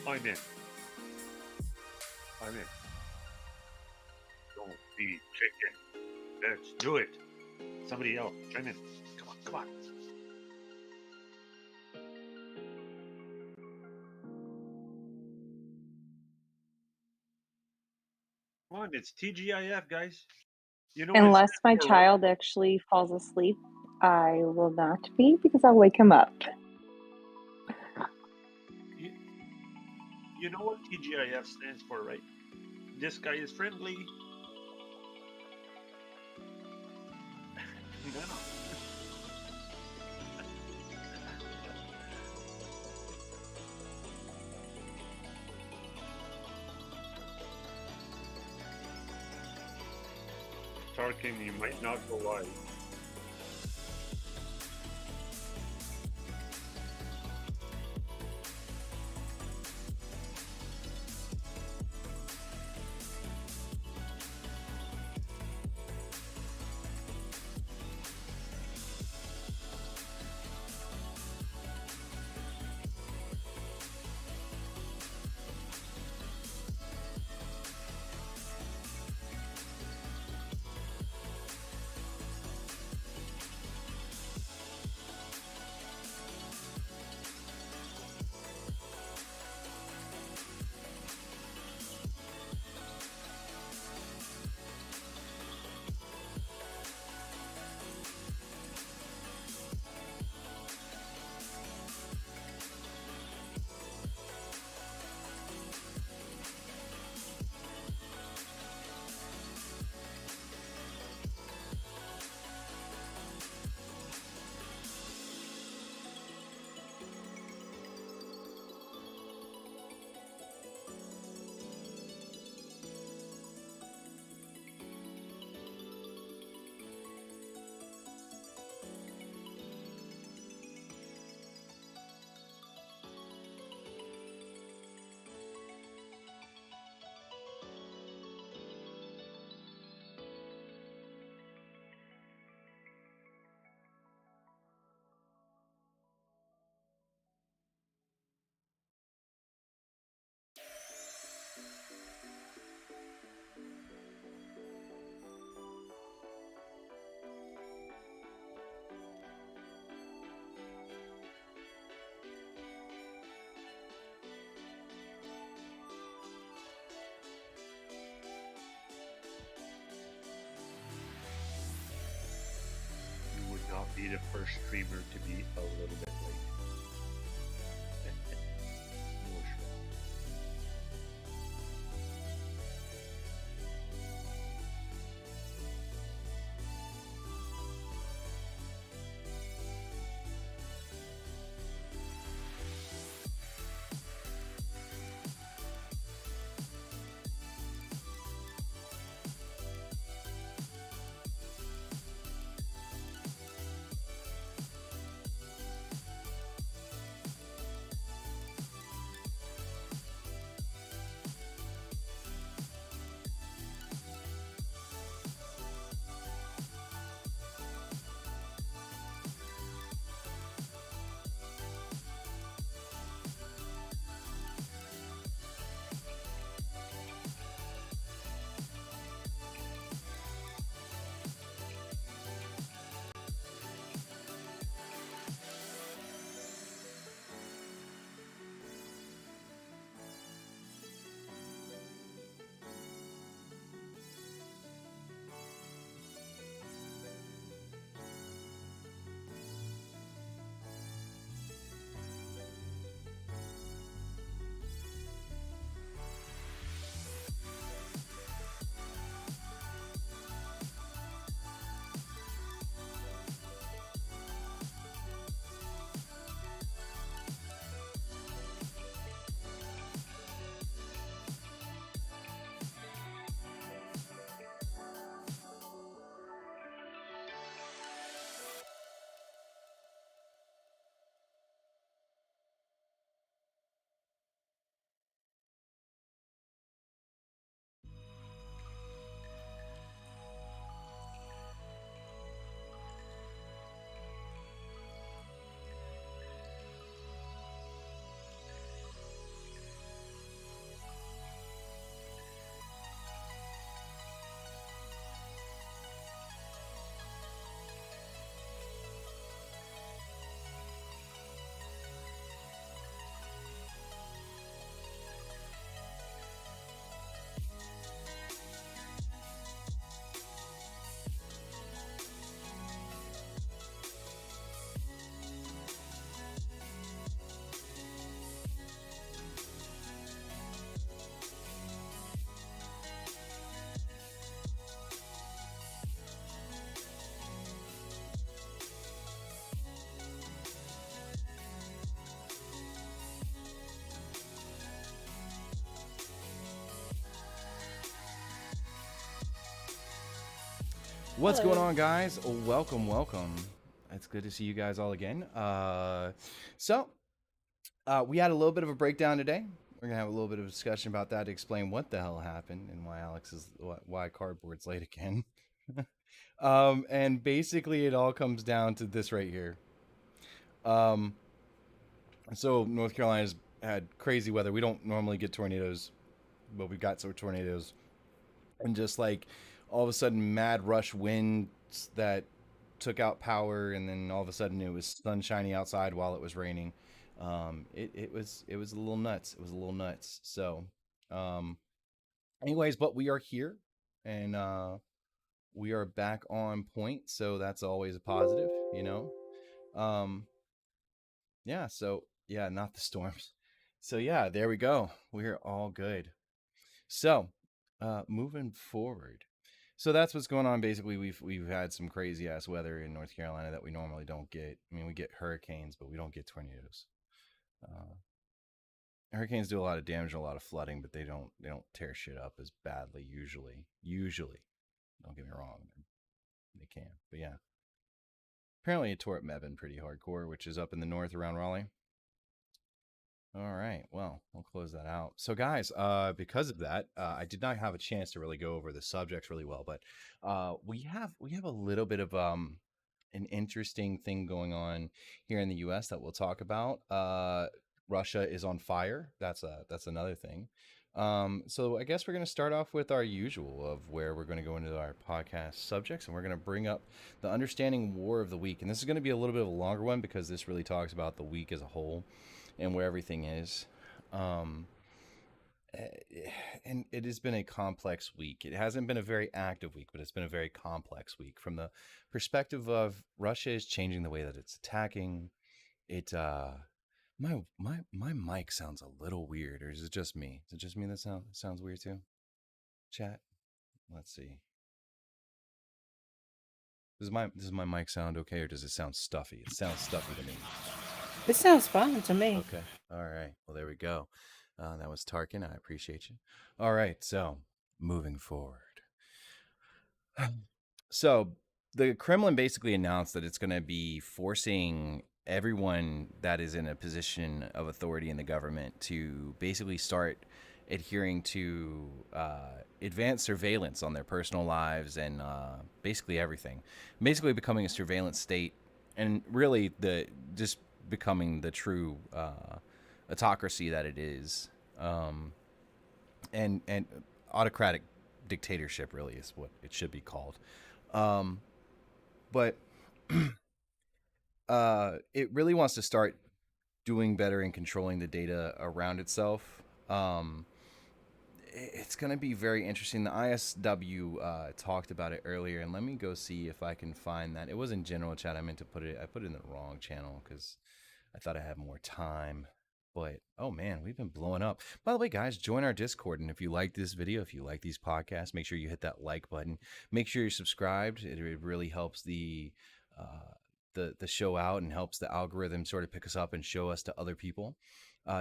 I'm in. I'm in. Don't be chicken. Let's do it. Somebody else, chime in. Come on, come on. Come on, it's TGIF, guys. You know what it Unless stands my for, right? child actually falls asleep, I will not be because I'll wake him up. You, you know what TGIF stands for, right? This guy is friendly. No. Tarkin, you might not go live. You would not be the first streamer to be a little bit late. No shit. What's going Hello. on, guys? Welcome, welcome. It's good to see you guys all again. We had a little bit of a breakdown today. We're gonna have a little bit of a discussion about that to explain what the hell happened and why Cardboard's late again. And basically, it all comes down to this right here. Um, so North Carolina's had crazy weather. We don't normally get tornadoes, but we got some tornadoes, and just like all of a sudden, mad rush winds that took out power, and then all of a sudden it was sunshiny outside while it was raining. It was a little nuts. It was a little nuts. So, um, anyways, but we are here, and we are back on point. So that's always a positive, you know. Um, yeah. So yeah, not the storms. So yeah, there we go. We're all good. So, moving forward. So that's what's going on. Basically, we've had some crazy ass weather in North Carolina that we normally don't get. I mean, we get hurricanes, but we don't get tornadoes. Uh, Hurricanes do a lot of damage, and a lot of flooding, but they don't tear shit up as badly usually. Usually, don't get me wrong, they can. But yeah, apparently it tore up Mebane pretty hardcore, which is up in the north around Raleigh. All right, well, we'll close that out. So, guys, because of that, I did not have a chance to really go over the subjects really well, but we have a little bit of an interesting thing going on here in the U.S. that we'll talk about. Russia is on fire. That's another thing. So I guess we're going to start off with our usual of where we're going to go into our podcast subjects, and we're going to bring up the understanding war of the week. And this is going to be a little bit of a longer one because this really talks about the week as a whole and where everything is. Um, and it has been a complex week. It hasn't been a very active week, but it's been a very complex week from the perspective of Russia is changing the way that it's attacking. It my mic sounds a little weird, or is it just me? Is it just me that sounds weird too? Chat. Let's see. Does my mic sound okay, or does it sound stuffy? It sounds stuffy to me. It sounds fine to me. Okay. All right. Well, there we go. That was Tarkin. I appreciate you. All right. So moving forward. So the Kremlin basically announced that it's going to be forcing everyone that is in a position of authority in the government to basically start adhering to advanced surveillance on their personal lives and basically everything. Basically becoming a surveillance state, and really the just becoming the true autocracy that it is, and autocratic dictatorship really is what it should be called. Um, but it really wants to start doing better in controlling the data around itself. It's going to be very interesting. The ISW talked about it earlier, and let me go see if I can find that. It was in general chat. I put it in the wrong channel because I thought I had more time. But oh man, we've been blowing up. By the way, guys, join our Discord, and if you like this video, if you like these podcasts, make sure you hit that like button. Make sure you're subscribed. It really helps the show out and helps the algorithm sort of pick us up and show us to other people.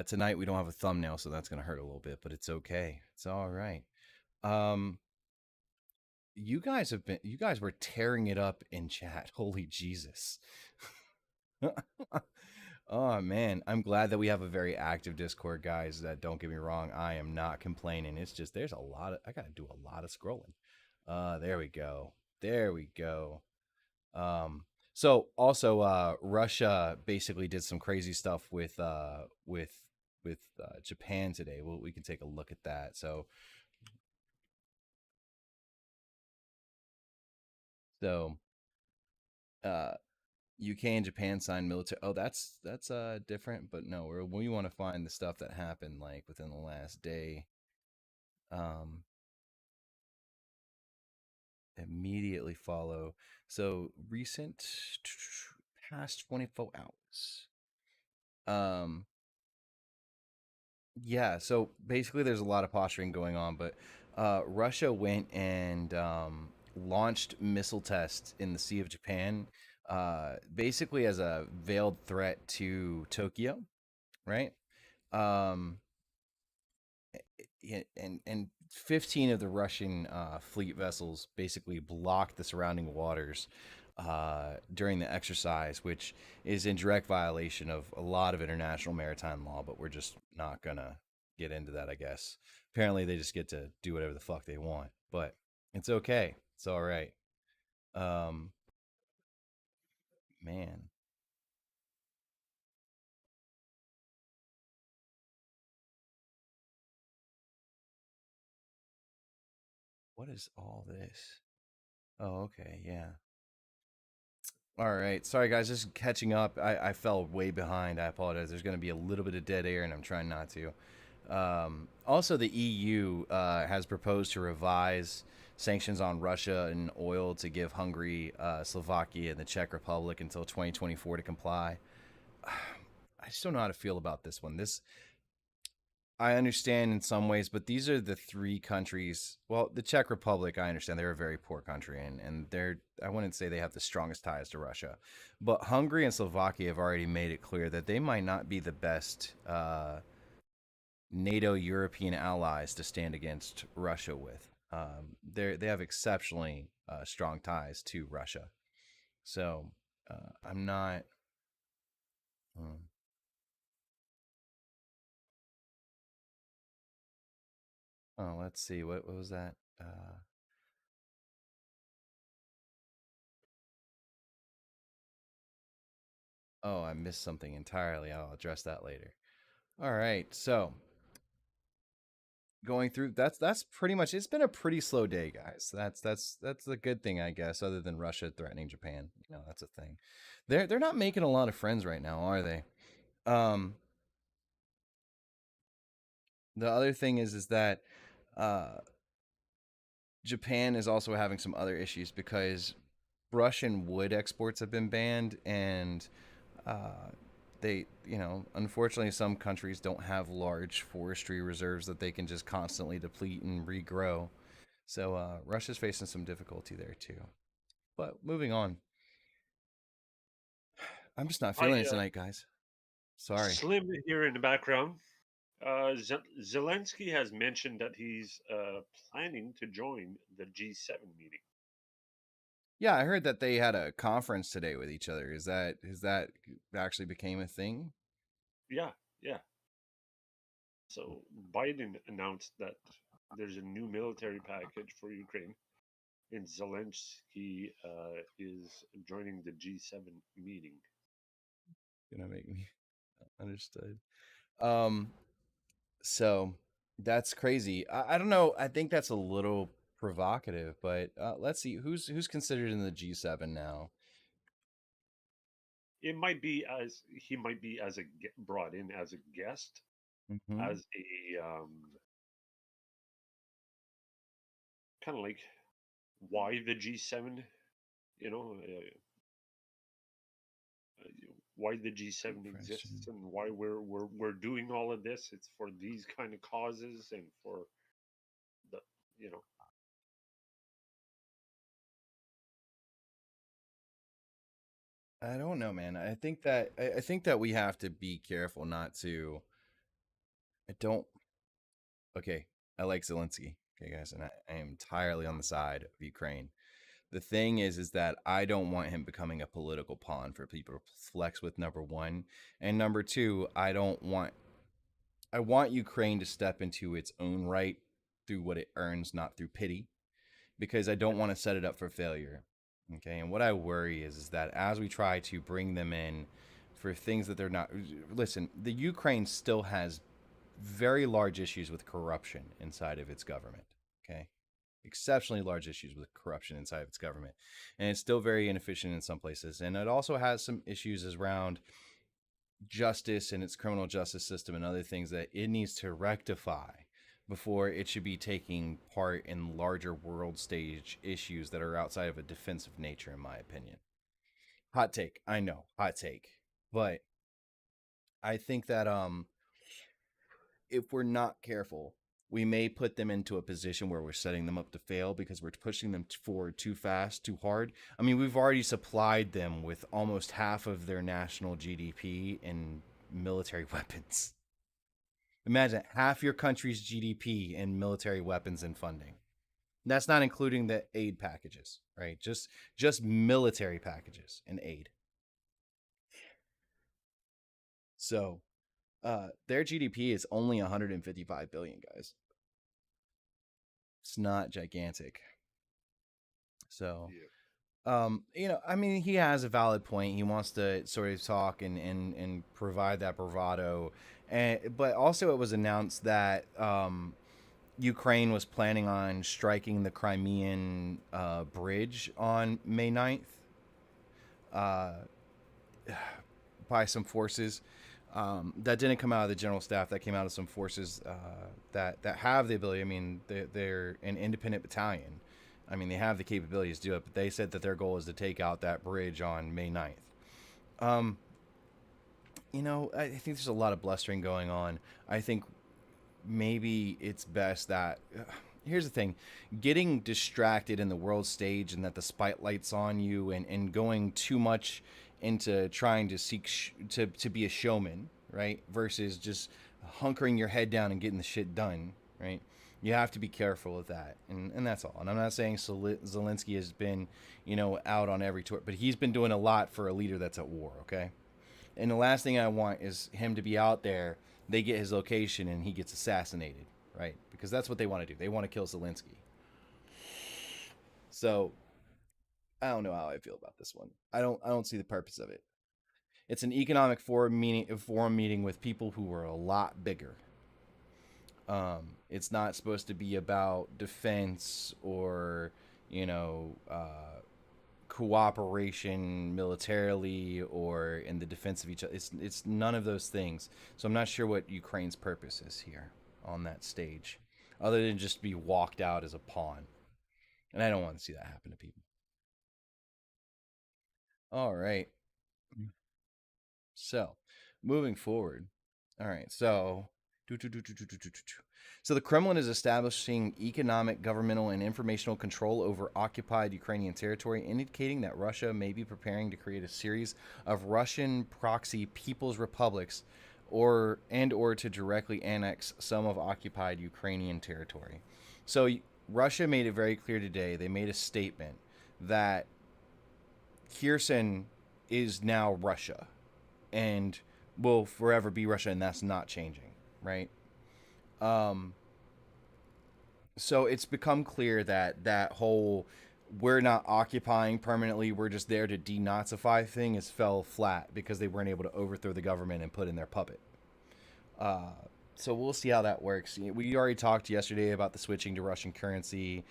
Tonight we don't have a thumbnail, so that's gonna hurt a little bit, but it's okay. It's all right. Um, you guys were tearing it up in chat. Holy Jesus. Oh man, I'm glad that we have a very active Discord, guys. That don't get me wrong, I am not complaining. It's just there's a lot of I gotta do a lot of scrolling. There we go. There we go. So also Russia basically did some crazy stuff with Japan today. Well, we can take a look at that. So uh UK and Japan signed military. Oh, that's different, but no, we want to find the stuff that happened like within the last day. Um, Immediately follow. So recent past 24 hours. Yeah. So basically, there's a lot of posturing going on, but Russia went and launched missile tests in the Sea of Japan, basically as a veiled threat to Tokyo, right? Um, and 15 of the Russian fleet vessels basically blocked the surrounding waters during the exercise, which is in direct violation of a lot of international maritime law, but we're just not going to get into that, I guess. Apparently, they just get to do whatever the fuck they want, but it's okay. It's all right. Man. What is all this? Oh, okay, yeah. All right. Sorry, guys. Just catching up. I fell way behind. I apologize. There's going to be a little bit of dead air, and I'm trying not to. Also, the EU has proposed to revise sanctions on Russia and oil to give Hungary, Slovakia, and the Czech Republic until 2024 to comply. I just don't know how to feel about this one. I understand in some ways, but these are the three countries. Well, the Czech Republic, I understand they're a very poor country, and I wouldn't say they have the strongest ties to Russia. But Hungary and Slovakia have already made it clear that they might not be the best NATO European allies to stand against Russia with. They have exceptionally strong ties to Russia. So I'm not. Oh, let's see. What was that? Oh, I missed something entirely. I'll address that later. All right. So going through that's pretty much. It's been a pretty slow day, guys. That's a good thing, I guess. Other than Russia threatening Japan, that's a thing. They're not making a lot of friends right now, are they? The other thing is that Japan is also having some other issues because Russian wood exports have been banned, and they, unfortunately, some countries don't have large forestry reserves that they can just constantly deplete and regrow. So Russia's facing some difficulty there too. But moving on, I'm just not feeling it tonight, guys. Sorry. Slim here in the background. Zelensky has mentioned that he's planning to join the G7 meeting. Yeah, I heard that they had a conference today with each other. Is that actually became a thing? Yeah. So Biden announced that there's a new military package for Ukraine, and Zelensky is joining the G7 meeting. Gonna make me understood. So that's crazy. I don't know. I think that's a little provocative, but let's see who's considered in the G7 now. It might be he might be brought in as a guest, as a kind of like why the G7, why the G7 exists and why we're doing all of this. It's for these kind of causes and for the I don't know, man. I think that we have to be careful not to. Okay, I like Zelensky. Okay, guys, and I am entirely on the side of Ukraine. The thing is that I don't want him becoming a political pawn for people to flex with, number one. And number two, I want Ukraine to step into its own right through what it earns, not through pity, because I don't want to set it up for failure. Okay. And what I worry is that as we try to bring them in for things that they're not, listen, the Ukraine still has very large issues with corruption inside of its government. Okay. Exceptionally large issues with corruption inside of its government. And it's still very inefficient in some places. And it also has some issues around justice and its criminal justice system and other things that it needs to rectify before it should be taking part in larger world stage issues that are outside of a defensive nature, in my opinion. Hot take. I know. Hot take. But I think that if we're not careful, we may put them into a position where we're setting them up to fail because we're pushing them forward too fast, too hard. I mean, we've already supplied them with almost half of their national GDP in military weapons. Imagine half your country's GDP in military weapons and funding. That's not including the aid packages, right? Just military packages and aid. So, their GDP is only 155 billion, guys. It's not gigantic. So, Yeah. I mean, he has a valid point. He wants to sort of talk and provide that bravado, but also it was announced that Ukraine was planning on striking the Crimean bridge on May 9th by some forces. That didn't come out of the general staff. That came out of some forces that have the ability. I mean, they're an independent battalion. I mean, they have the capabilities to do it, but they said that their goal is to take out that bridge on May 9th. I think there's a lot of blustering going on. I think maybe it's best that. Here's the thing, getting distracted in the world stage and that the spotlight's on you and going too much into trying to seek to be a showman, right? Versus just hunkering your head down and getting the shit done, right? You have to be careful with that, and that's all. And I'm not saying Zelensky has been, out on every tour, but he's been doing a lot for a leader that's at war, okay? And the last thing I want is him to be out there, they get his location, and he gets assassinated, right? Because that's what they want to do. They want to kill Zelensky. So I don't know how I feel about this one. I don't see the purpose of it. It's an economic forum meeting with people who are a lot bigger. It's not supposed to be about defense or, cooperation militarily or in the defense of each other. It's none of those things. So I'm not sure what Ukraine's purpose is here on that stage, other than just be walked out as a pawn. And I don't want to see that happen to people. All right. So, moving forward. All right. So, so the Kremlin is establishing economic, governmental, and informational control over occupied Ukrainian territory, indicating that Russia may be preparing to create a series of Russian proxy people's republics or to directly annex some of occupied Ukrainian territory. So Russia made it very clear today. They made a statement that Kherson is now Russia and will forever be Russia, and that's not changing, right? So it's become clear that whole we're not occupying permanently, we're just there to denazify thing has fell flat because they weren't able to overthrow the government and put in their puppet. So we'll see how that works. We already talked yesterday about the switching to Russian currency.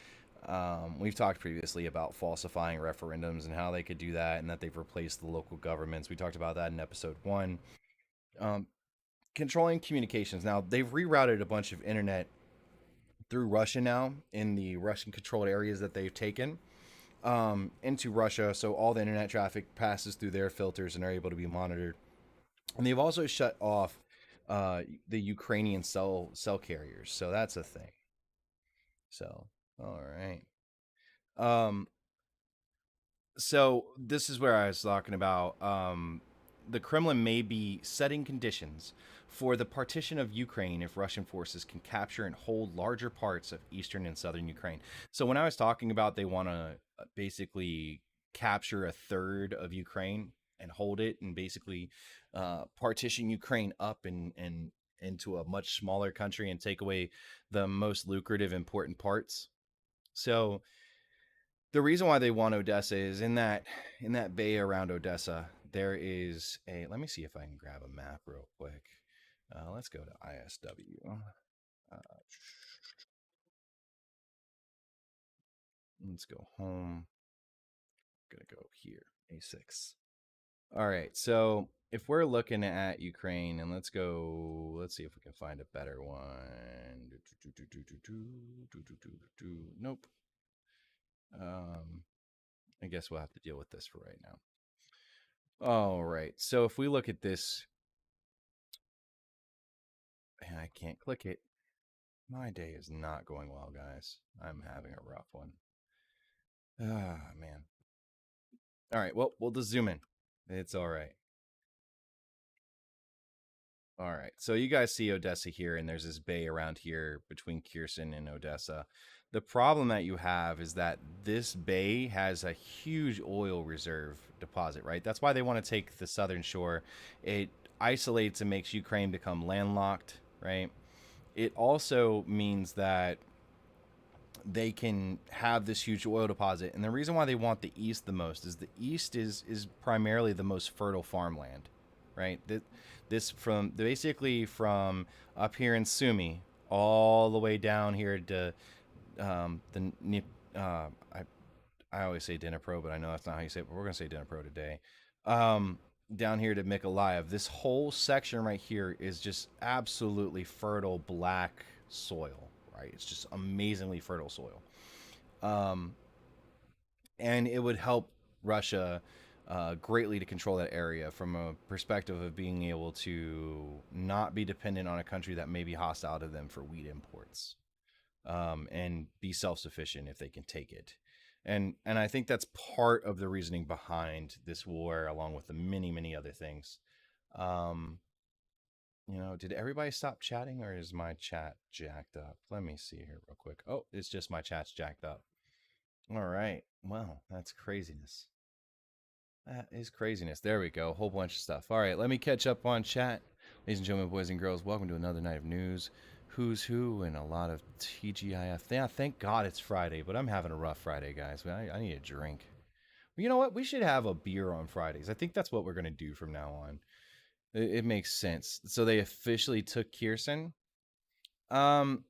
We've talked previously about falsifying referendums and how they could do that and that they've replaced the local governments. We talked about that in episode 1. Controlling communications. Now, they've rerouted a bunch of internet through Russia now in the Russian-controlled areas that they've taken into Russia, so all the internet traffic passes through their filters and are able to be monitored. And they've also shut off the Ukrainian cell carriers, so that's a thing. So, all right. So this is where I was talking about. The Kremlin may be setting conditions for the partition of Ukraine if Russian forces can capture and hold larger parts of eastern and southern Ukraine. So when I was talking about they want to basically capture a third of Ukraine and hold it and basically partition Ukraine up and into a much smaller country and take away the most lucrative important parts. So the reason why they want Odessa is in that bay around Odessa, there is a, let me see if I can grab a map real quick. Let's go to ISW. Let's go home. I'm going to go here, A6. All right, so if we're looking at Ukraine, and let's see if we can find a better one. Nope. I guess we'll have to deal with this for right now. All right, so if we look at this, and I can't click it. My day is not going well, guys. I'm having a rough one. Ah, man. All right, well, we'll just zoom in. It's all right. All right. So you guys see Odessa here, and there's this bay around here between Kherson and Odessa. The problem that you have is that this bay has a huge oil reserve deposit, right? That's why they want to take the southern shore. It isolates and makes Ukraine become landlocked, right? It also means that they can have this huge oil deposit. And the reason why they want the east the most is the east is primarily the most fertile farmland, right? This from basically from up here in Sumy all the way down here to I always say Dnipro, but I know that's not how you say it, but we're going to say Dnipro today. Down here to Mykolaiv, this whole section right here is just absolutely fertile black soil, right? It's just amazingly fertile soil. And it would help Russia greatly to control that area from a perspective of being able to not be dependent on a country that may be hostile to them for wheat imports, and be self-sufficient if they can take it. And I think that's part of the reasoning behind this war, along with the many other things. Did everybody stop chatting, or is my chat jacked up? Let me see here real quick. Oh, it's just my chat's jacked up. All right. Well, that's craziness. That is craziness. There we go. A whole bunch of stuff. All right, let me catch up on chat. Ladies and gentlemen, boys and girls, welcome to another night of news, who's who, and a lot of TGIF. Yeah, thank God it's Friday, but I'm having a rough Friday, guys. I need a drink. You know what? We should have a beer on Fridays. I think that's what we're going to do from now on. It makes sense. So they officially took Kherson. Kind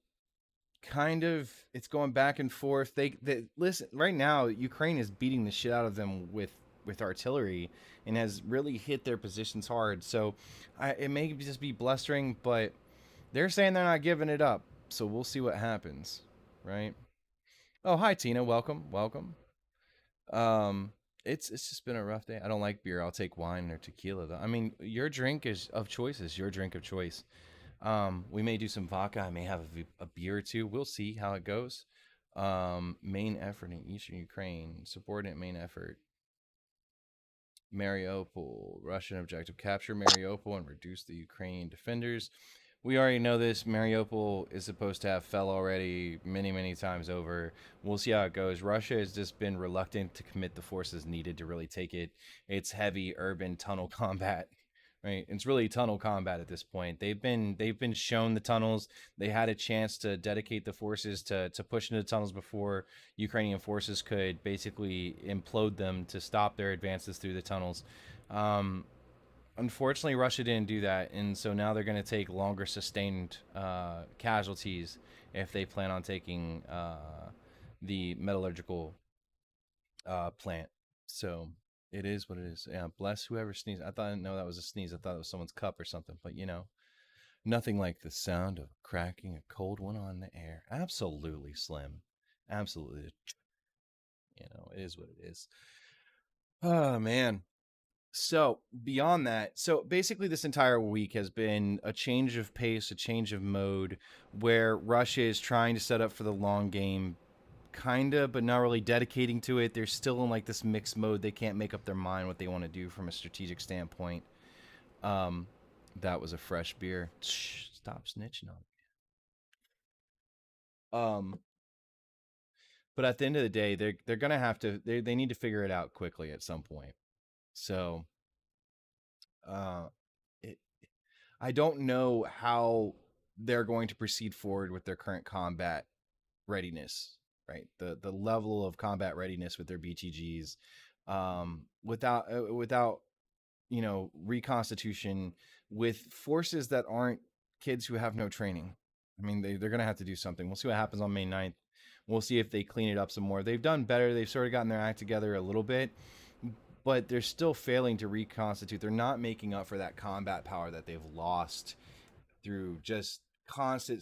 of. It's going back and forth. They listen, right now, Ukraine is beating the shit out of them with artillery and has really hit their positions hard. So it may just be blustering, but they're saying they're not giving it up. So we'll see what happens, right? Oh, hi Tina, welcome. It's just been a rough day. I don't like beer. I'll take wine or tequila though. I mean, your drink is of choice is your drink of choice. We may do some vodka. I may have a beer or two. We'll see how it goes. Main effort in Eastern Ukraine, subordinate main effort. Mariupol, Russian objective: capture Mariupol and reduce the Ukrainian defenders. We already know this. Mariupol is supposed to have fell already many times over. We'll see how it goes. Russia has just been reluctant to commit the forces needed to really take it. It's heavy urban tunnel combat, right? It's really tunnel combat at this point. They've been shown the tunnels. They had a chance to dedicate the forces to push into the tunnels before Ukrainian forces could basically implode them to stop their advances through the tunnels. Unfortunately, Russia didn't do that, and so now they're going to take longer sustained casualties if they plan on taking the metallurgical plant. So it is what it is. Yeah, bless whoever sneezed. I didn't know that was a sneeze. I thought it was someone's cup or something, but nothing like the sound of cracking a cold one on the air. Absolutely, Slim. Absolutely. It is what it is. Oh, man. So beyond that, so basically this entire week has been a change of pace, a change of mode, where Russia is trying to set up for the long game, kind of, but not really dedicating to it. They're still in like this mixed mode. They can't make up their mind what they want to do from a strategic standpoint. That was a fresh beer. Shh, stop snitching on me. But at the end of the day, they're gonna have to. They need to figure it out quickly at some point. So, I don't know how they're going to proceed forward with their current combat readiness, right? The level of combat readiness with their BTGs, without reconstitution, with forces that aren't kids who have no training. I mean, they're going to have to do something. We'll see what happens on May 9th. We'll see if they clean it up some more. They've done better. They've sort of gotten their act together a little bit, but they're still failing to reconstitute. They're not making up for that combat power that they've lost through just constant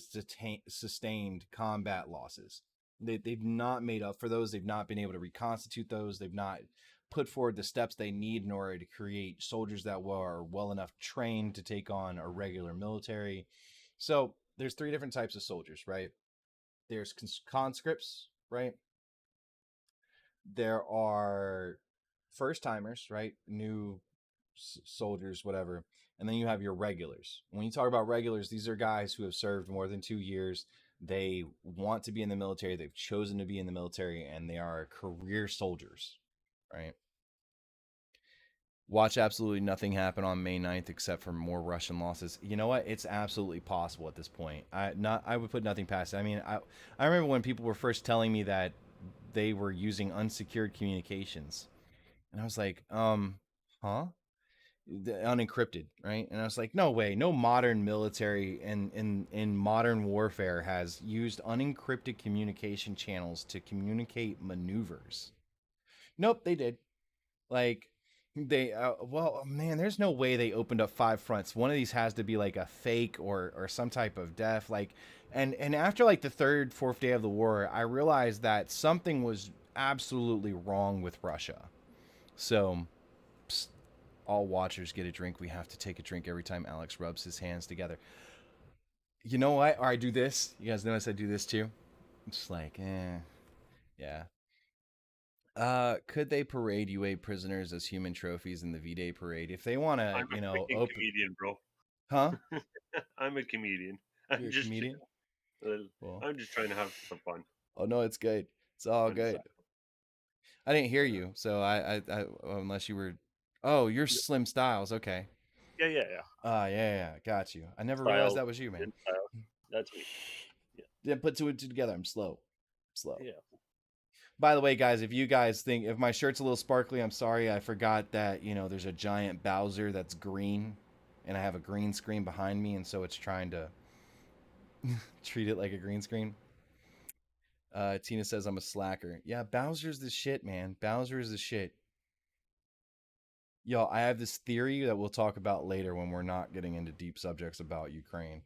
sustained combat losses. They've not made up for those. They've not been able to reconstitute those. They've not put forward the steps they need in order to create soldiers that are well enough trained to take on a regular military. So there's three different types of soldiers, right? There's conscripts, right? There are first timers, right? New soldiers, whatever. and then you have your regulars. When you talk about regulars, these are guys who have served more than 2 years. They want to be in the military. They've chosen to be in the military, and they are career soldiers, right? Watch absolutely nothing happen on May 9th except for more Russian losses. You know what? It's absolutely possible at this point. I would put nothing past it. I mean, I remember when people were first telling me that they were using unsecured communications, and I was like, huh? Unencrypted, right? And I was like, no way. No modern military in modern warfare has used unencrypted communication channels to communicate maneuvers. Nope, they did. Like, they well, man, there's no way they opened up 5 fronts. One of these has to be like a fake or some type of def. Like, and after like the 3rd, 4th day of the war, I realized that something was absolutely wrong with Russia. So, all watchers get a drink. We have to take a drink every time Alex rubs his hands together. You know what? Or I do this. You guys notice I do this too? I'm just like, yeah. Could they parade UA prisoners as human trophies in the V-Day parade if they want to? I'm a freaking comedian, bro. Huh? I'm a comedian. You're a comedian? Well, I'm just trying to have some fun. Oh no, it's good. It's all good. I didn't hear you, so I unless you were. Oh, you're Slim Styles. Okay. Yeah. Yeah. Got you. I never realized that was you, man. That's me. Yeah. Didn't put 2 and 2 together. I'm slow. Yeah. By the way, guys, if you guys think if my shirt's a little sparkly, I'm sorry. I forgot that, there's a giant Bowser that's green, and I have a green screen behind me, and so it's trying to treat it like a green screen. Tina says I'm a slacker. Yeah, Bowser's the shit, man. Bowser is the shit. Yo, I have this theory that we'll talk about later when we're not getting into deep subjects about Ukraine.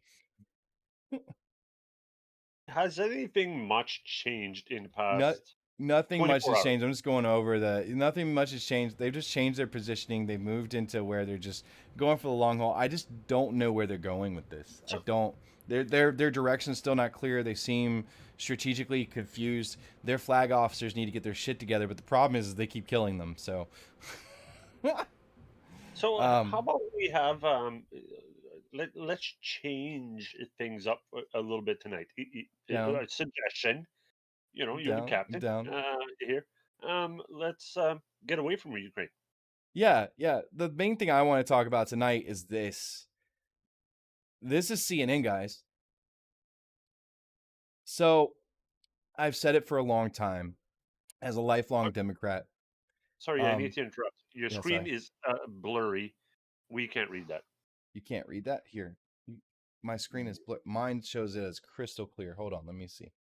Has anything much changed in the past? Nothing much has changed. I'm just going over nothing much has changed. They've just changed their positioning. They've moved into where they're just going for the long haul. I just don't know where they're going with this. I don't. Their direction's still not clear. They seem strategically confused. Their flag officers need to get their shit together, but the problem is they keep killing them. So So how about we have let's change things up a little bit tonight. A suggestion. You're the captain here. Let's get away from Ukraine. Yeah. The main thing I want to talk about tonight is this. This is CNN, guys. So I've said it for a long time as a lifelong Democrat. Sorry, I need to interrupt. Your screen is blurry. We can't read that. You can't read that? Here. My screen is blurry. Mine shows it as crystal clear. Hold on, let me see.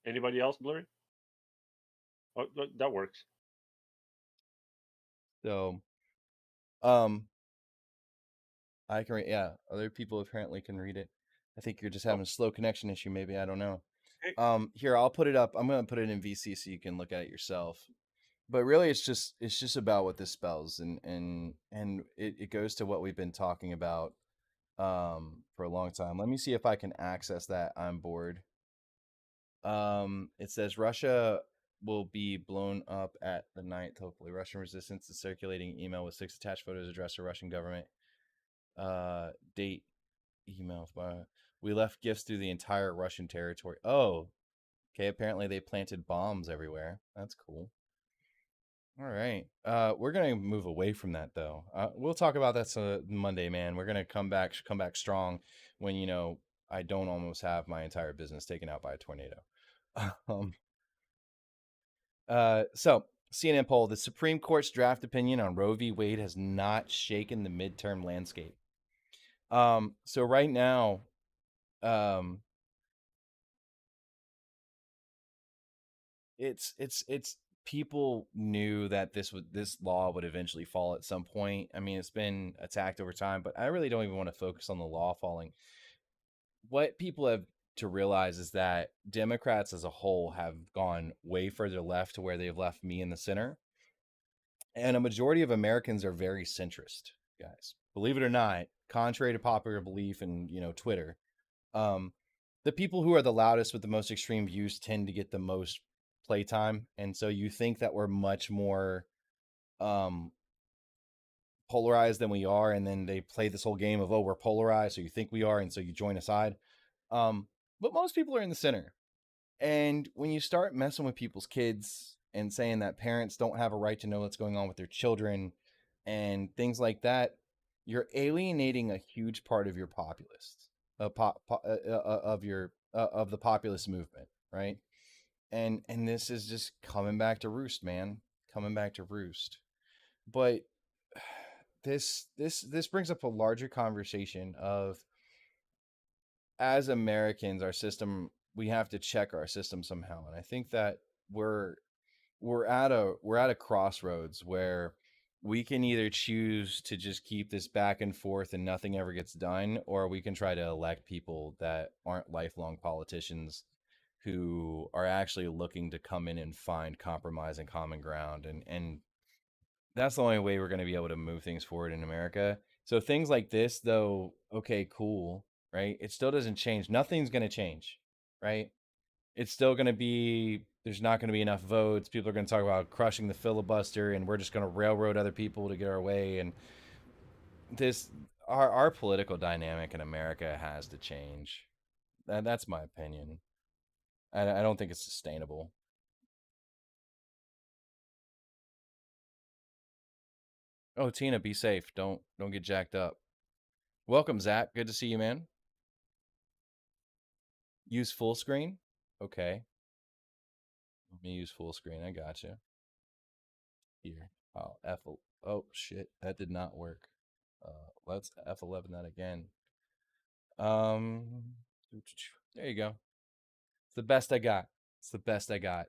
Anybody else blurry? Oh, that works. So, I can read. Yeah, other people apparently can read it. I think you're just having a slow connection issue. Maybe, I don't know. Here, I'll put it up. I'm gonna put it in VC so you can look at it yourself. But really, it's just about what this spells, and it goes to what we've been talking about for a long time. Let me see if I can access that on board. It says Russia will be blown up at the 9th. Hopefully, Russian resistance is circulating email with 6 attached photos addressed to Russian government. Date, email. We left gifts through the entire Russian territory. Oh, okay. Apparently, they planted bombs everywhere. That's cool. All right. We're gonna move away from that though. We'll talk about that Monday, man. We're gonna come back strong when I don't almost have my entire business taken out by a tornado. So CNN poll: the Supreme Court's draft opinion on Roe v. Wade has not shaken the midterm landscape. So right now, it's people knew that this law would eventually fall at some point. I mean, it's been attacked over time, but I really don't even want to focus on the law falling. What people have to realize is that Democrats as a whole have gone way further left to where they've left me in the center. And a majority of Americans are very centrist, guys. Believe it or not, contrary to popular belief and, Twitter, the people who are the loudest with the most extreme views tend to get the most playtime. And so you think that we're much more polarized than we are, and then they play this whole game of, oh, we're polarized, so you think we are, and so you join a side. But most people are in the center. And when you start messing with people's kids and saying that parents don't have a right to know what's going on with their children and things like that, you're alienating a huge part of your populace, of the populist movement, right? And this is just coming back to roost, man, coming back to roost. But this brings up a larger conversation of, as Americans, our system, we have to check our system somehow. And I think that we're at a crossroads where we can either choose to just keep this back and forth and nothing ever gets done, or we can try to elect people that aren't lifelong politicians who are actually looking to come in and find compromise and common ground. And that's the only way we're going to be able to move things forward in America. So things like this, though, okay, cool, right? It still doesn't change. Nothing's going to change, right? It's still going to be, there's not going to be enough votes. People are going to talk about crushing the filibuster, and we're just going to railroad other people to get our way. And our political dynamic in America has to change. That's my opinion. I don't think it's sustainable. Oh, Tina, be safe. Don't get jacked up. Welcome, Zach. Good to see you, man. Use full screen? Okay. Let me use full screen. I gotcha. Here. Oh, shit. That did not work. Let's F11 that again. There you go. It's the best I got.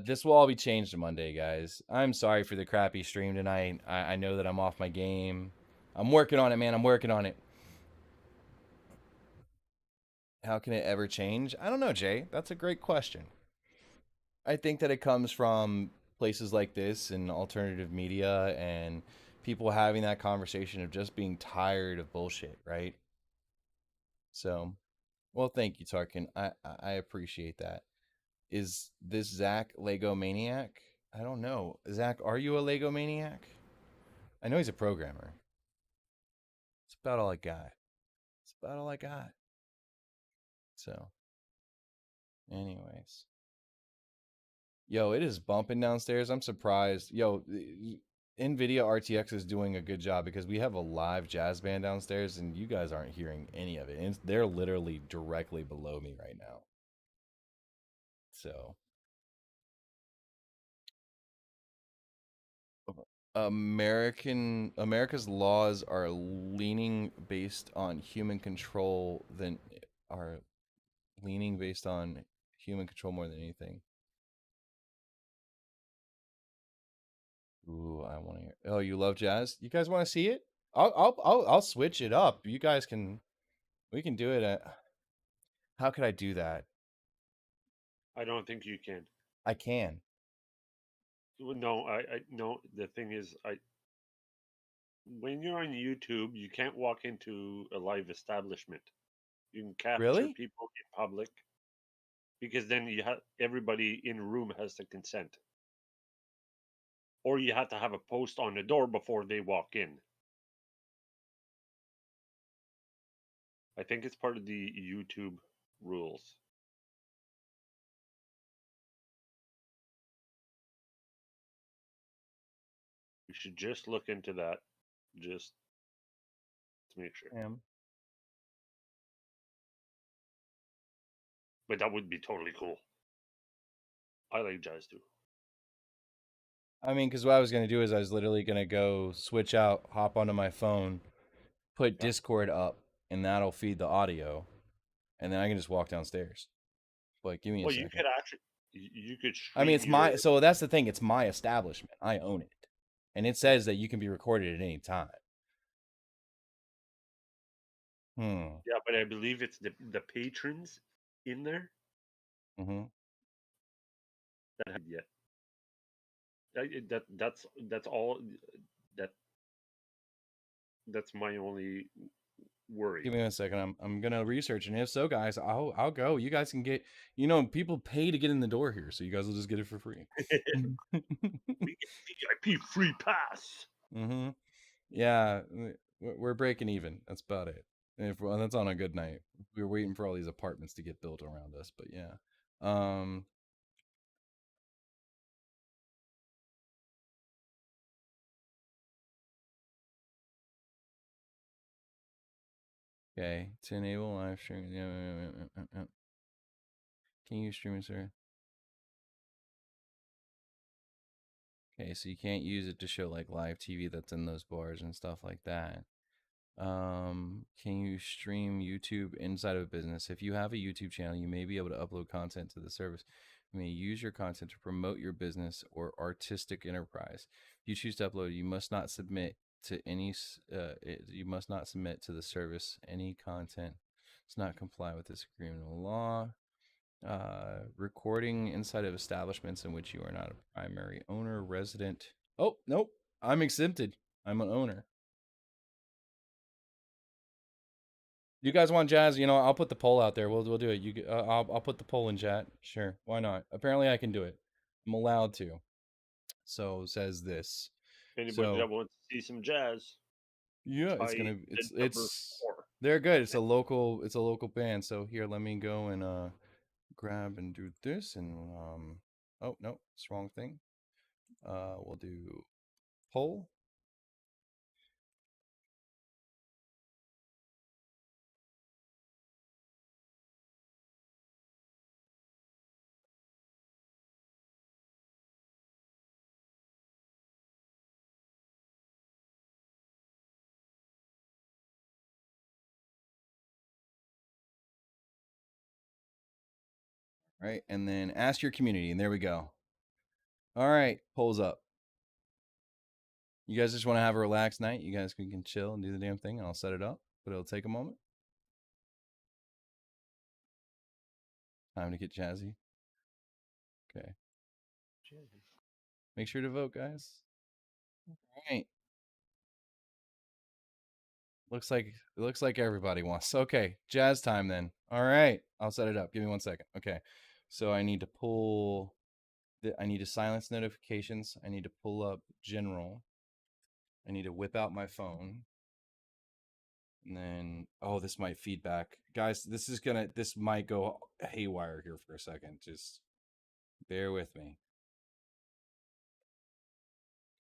This will all be changed on Monday, guys. I'm sorry for the crappy stream tonight. I know that I'm off my game. I'm working on it, man. I'm working on it. How can it ever change? I don't know, Jay. That's a great question. I think that it comes from places like this and alternative media and people having that conversation of just being tired of bullshit, right? So, well, thank you, Tarkin. I appreciate that. Is this Zach Lego Maniac? I don't know. Zach, are you a Lego Maniac? I know he's a programmer. It's about all I got. So, anyways. Yo, it is bumping downstairs. I'm surprised. Yo, NVIDIA RTX is doing a good job because we have a live jazz band downstairs and you guys aren't hearing any of it. And they're literally directly below me right now. So, America's laws are leaning based on human control more than anything. Ooh, I want to hear. Oh, you love jazz? You guys want to see it? I'll switch it up. You guys can. We can do it. How could I do that? I don't think you can. I can. No, I no. The thing is, when you're on YouTube, you can't walk into a live establishment. You can capture people in public because then everybody in room has to consent. Or you have to have a post on the door before they walk in. I think it's part of the YouTube rules. We should just look into that, just to make sure. But that would be totally cool. I like jazz too. I mean, because what I was going to do is I was literally going to go switch out, hop onto my phone, put Discord up, and that'll feed the audio, and then I can just walk downstairs. But give me a second. You could actually, you could. I mean, it's my. So that's the thing. It's my establishment. I own it, and it says that you can be recorded at any time. Yeah, but I believe it's the patrons in there. Mm-hmm. That have yet. That's all. That's my only worry. Give me a second. I'm gonna research, and if so, guys, I'll go. You guys can get. People pay to get in the door here, so you guys will just get it for free. We get VIP free pass. Mm-hmm. Yeah, we're breaking even. That's about it. And that's on a good night. We're waiting for all these apartments to get built around us, but yeah. Okay, to enable live streaming. Yeah. Can you stream it, sir? Okay, so you can't use it to show like live TV that's in those bars and stuff like that. Can you stream YouTube inside of a business? If you have a YouTube channel, you may be able to upload content to the service. You may use your content to promote your business or artistic enterprise. If you choose to upload, you must not submit to any. You must not submit to the service any content does not comply with this agreement of law. Recording inside of establishments in which you are not a primary owner, resident. Oh, nope. I'm exempted. I'm an owner. You guys want jazz? You know, I'll put the poll out there. We'll do it. I'll put the poll in chat. Sure, why not? Apparently, I can do it. I'm allowed to. So says this. Anybody that wants to see some jazz? Yeah, it's they're good. It's a local band. So here, let me go and grab and do this and oh no, it's wrong thing. We'll do poll. Right, and then ask your community, and there we go. All right, polls up. You guys just want to have a relaxed night? You guys can chill and do the damn thing, and I'll set it up, but it'll take a moment. Time to get jazzy. Okay. Make sure to vote, guys. All right. Looks like everybody wants. Okay, jazz time then. All right, I'll set it up. Give me 1 second. Okay, so I need to pull. I need to silence notifications. I need to pull up general. I need to whip out my phone. And then, oh, this might feedback. Guys, this might go haywire here for a second. Just bear with me.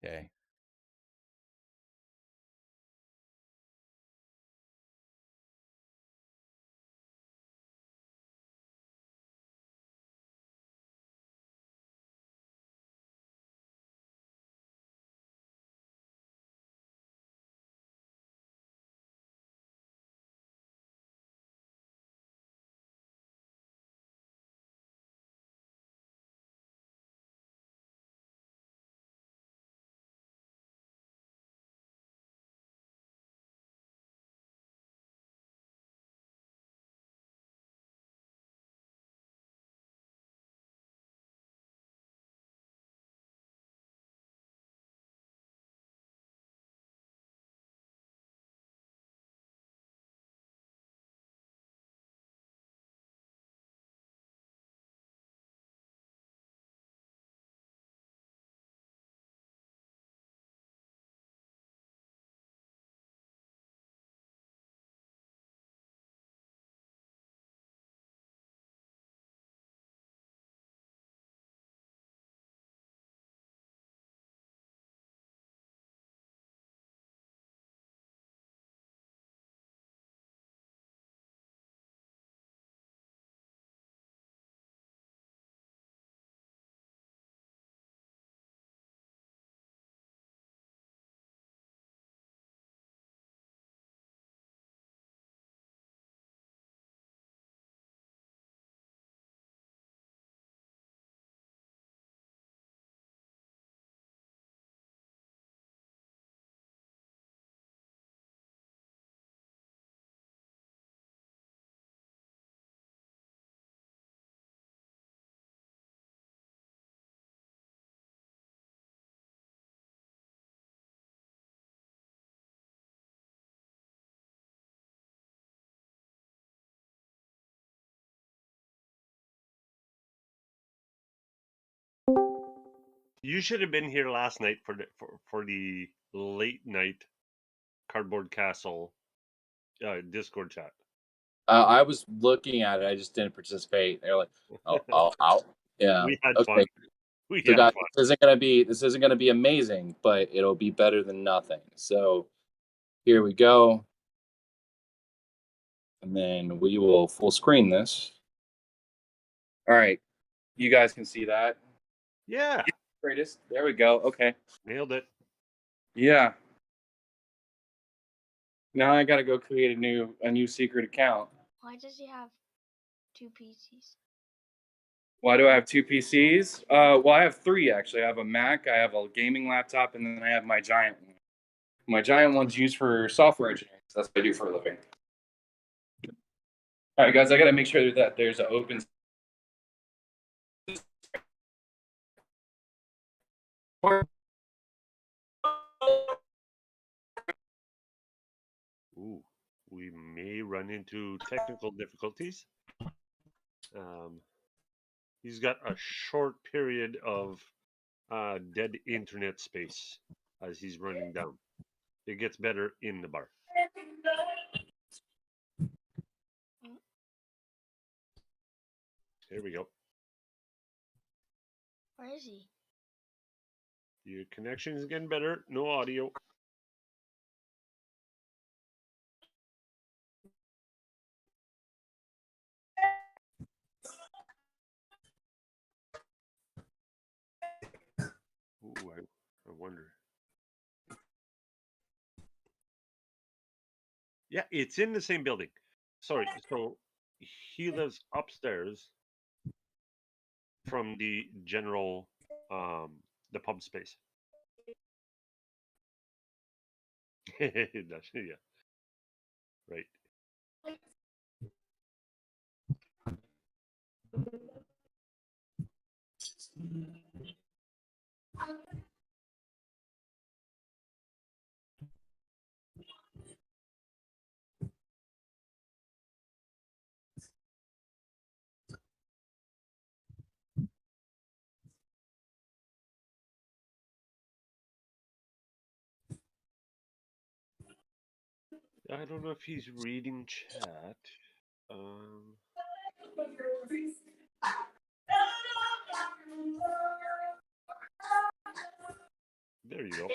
Okay. You should have been here last night for the late night Cardboard Castle Discord chat? I was looking at it. I just didn't participate. They're like, oh, yeah. We had Okay. fun. We So had guys, fun. this isn't gonna be amazing, but it'll be better than nothing. So here we go. And then we will full screen this. All right. You guys can see that. Yeah. Greatest. There we go. Okay. Nailed it. Yeah. Now I gotta go create a new secret account. Why does he have 2 PCs? Why do I have 2 PCs? Well, I have 3 actually. I have a Mac, I have a gaming laptop, and then I have my giant one. My giant one's used for software engineering. So that's what I do for a living. All right, guys, I gotta make sure that there's an open. Ooh, we may run into technical difficulties. He's got a short period of dead internet space as he's running down. It gets better in the bar. Here we go. Where is he? Your connection is getting better. No audio. Ooh, I wonder. Yeah, it's in the same building. Sorry, so he lives upstairs from the general, the pub space. Yeah, right. I don't know if he's reading chat. There you go.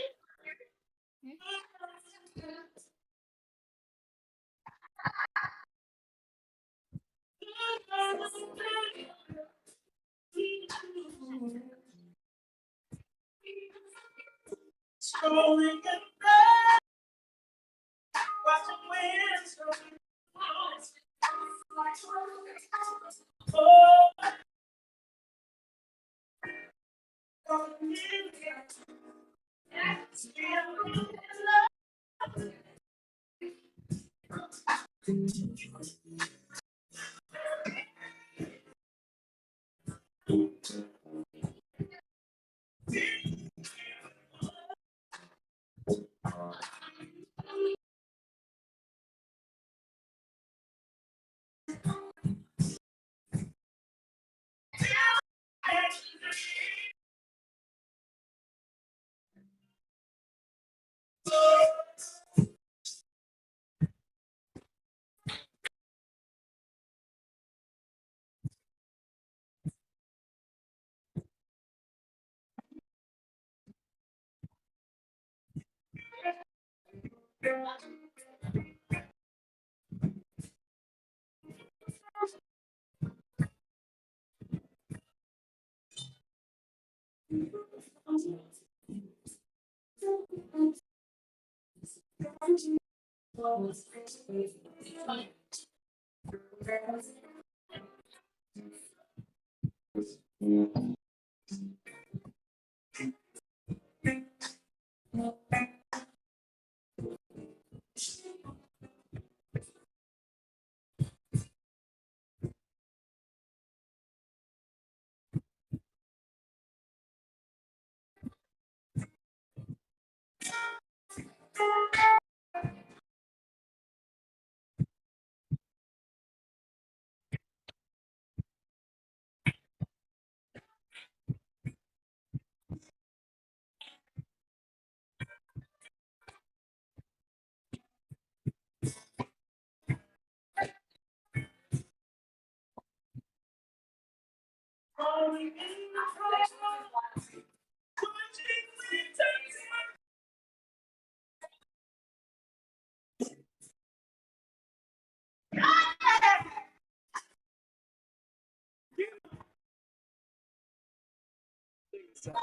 Yeah.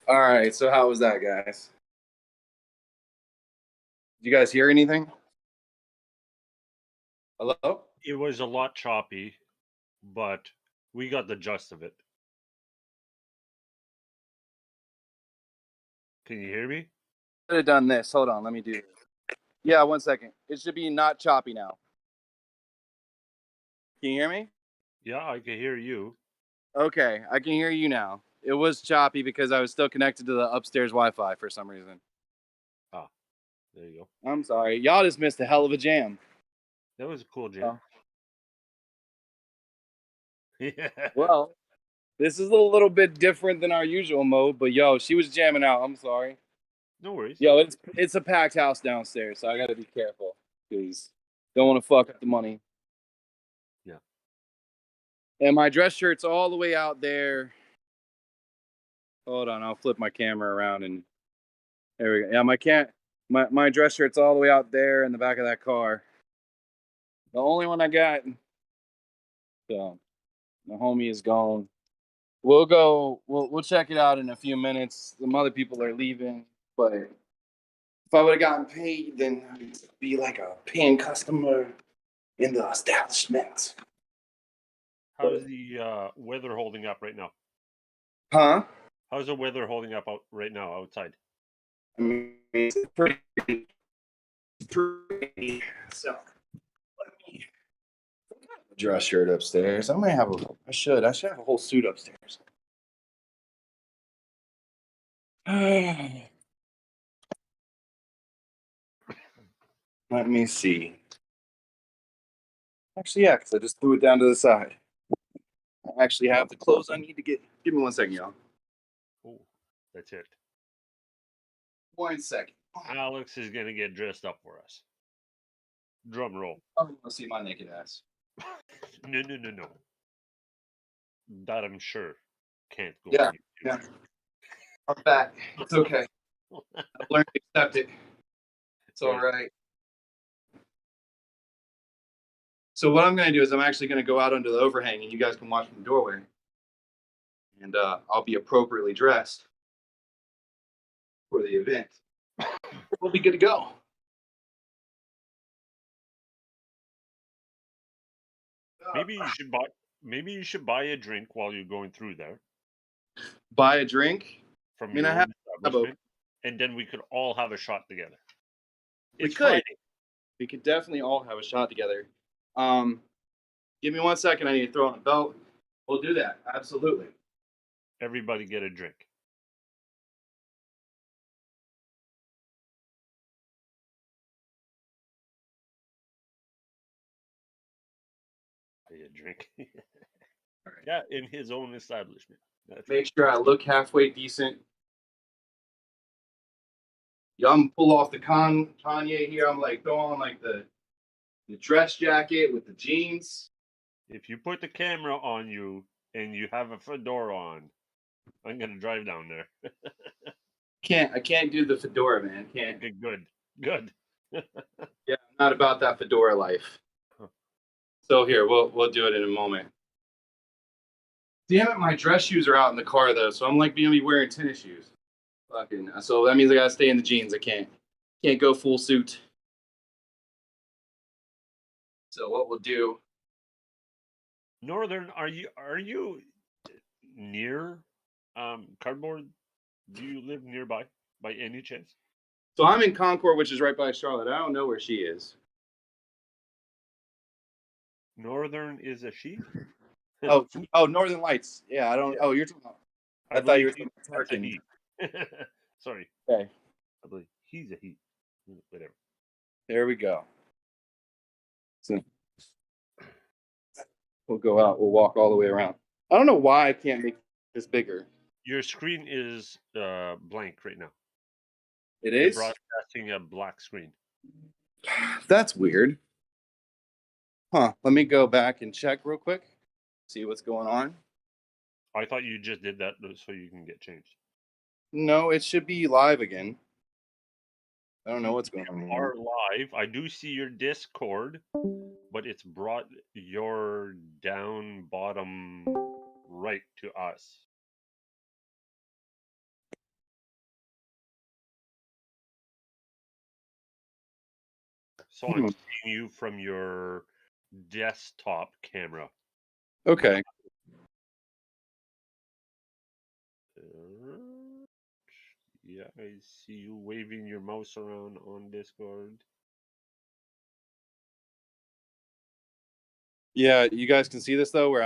All right. So how was that, guys? Did you guys hear anything? Hello? It was a lot choppy, but we got the gist of it. Can you hear me? Could have done this. Hold on. Let me do this. Yeah, 1 second. It should be not choppy now. Can you hear me? Yeah, I can hear you. Okay, I can hear you now. It was choppy because I was still connected to the upstairs Wi-Fi for some reason. Ah, there you go. I'm sorry. Y'all just missed a hell of a jam. That was a cool jam. Yeah. Well, this is a little bit different than our usual mode, but yo, she was jamming out. I'm sorry. No worries. Yo, it's a packed house downstairs, so I gotta be careful because don't want to fuck up the money. Yeah. And my dress shirt's all the way out there. Hold on, I'll flip my camera around and there we go. Yeah, my dress shirt's all the way out there in the back of that car. The only one I got. So the homie is gone. We'll go. We'll check it out in a few minutes. Some other people are leaving, but if I would have gotten paid, then I'd be like a paying customer in the establishment. How's the weather holding up right now? Huh? How's the weather holding up right now outside? I mean, it's pretty. So let me dress shirt upstairs. I might have a. I should have a whole suit upstairs. Let me see. Actually, yeah, because I just threw it down to the side. I actually have the clothes I need to get. Give me 1 second, y'all. Oh, that's it. 1 second. Alex is gonna get dressed up for us. Drum roll. I'm gonna see my naked ass. No. That I'm sure can't go. Yeah, yeah. I'm back. It's okay. I've learned to accept it. It's all right. So what I'm going to do is I'm actually going to go out under the overhang, and you guys can watch from the doorway. And I'll be appropriately dressed for the event. We'll be good to go. Maybe you should buy a drink while you're going through there. Buy a drink from your own establishment, and then we could all have a shot together. It's Friday. We could definitely all have a shot together. Give me 1 second. I need to throw on a belt. We'll do that. Absolutely. Everybody get a drink. A drink. Right. Yeah, in his own establishment. Make sure I look halfway decent. Yeah, I'm pull off the Kanye here. I'm like throw on like the dress jacket with the jeans. If you put the camera on you and you have a fedora on, I'm gonna drive down there. I can't do the fedora, man. Can't. Okay, good. Yeah, I'm not about that fedora life. So here, we'll do it in a moment. Damn it, my dress shoes are out in the car though, so I'm like gonna be wearing tennis shoes. Fucking. So that means I gotta stay in the jeans. I can't go full suit. So what we'll do. Northern, are you near Cardboard? Do you live nearby by any chance? So I'm in Concord, which is right by Charlotte. I don't know where she is. Northern is a she? Oh, Northern Lights. Yeah, I don't. Yeah. Oh, you're talking about. I thought you were talking about that's a he. Sorry. Okay. I believe he's a he. Whatever. There we go. So we'll go out. We'll walk all the way around. I don't know why I can't make this bigger. Your screen is blank right now. It is? You're broadcasting a black screen. That's weird. Huh. Let me go back and check real quick. See what's going on. I thought you just did that so you can get changed. No, it should be live again. I don't know what's going on. You are live. I do see your Discord, but it's brought your down bottom right to us. So I'm seeing you from your desktop camera. Okay. Yeah, I see you waving your mouse around on Discord. Yeah, you guys can see this though, where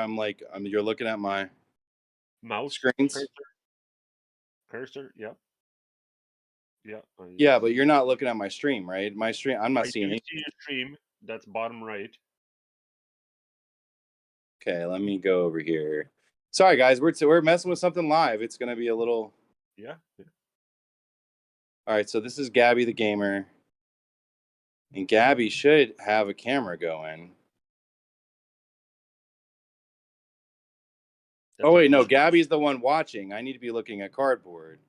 you're looking at my mouse screens. Cursor, yeah. Yeah. Yeah, but you're not looking at my stream, right? My stream, I'm not seeing it. See your stream. That's bottom right. Okay, let me go over here. Sorry, guys, we're messing with something live. It's gonna be a little. Yeah. All right, so this is Gabby the gamer, and Gabby should have a camera going. Oh wait, no, Gabby's the one watching. I need to be looking at Cardboard.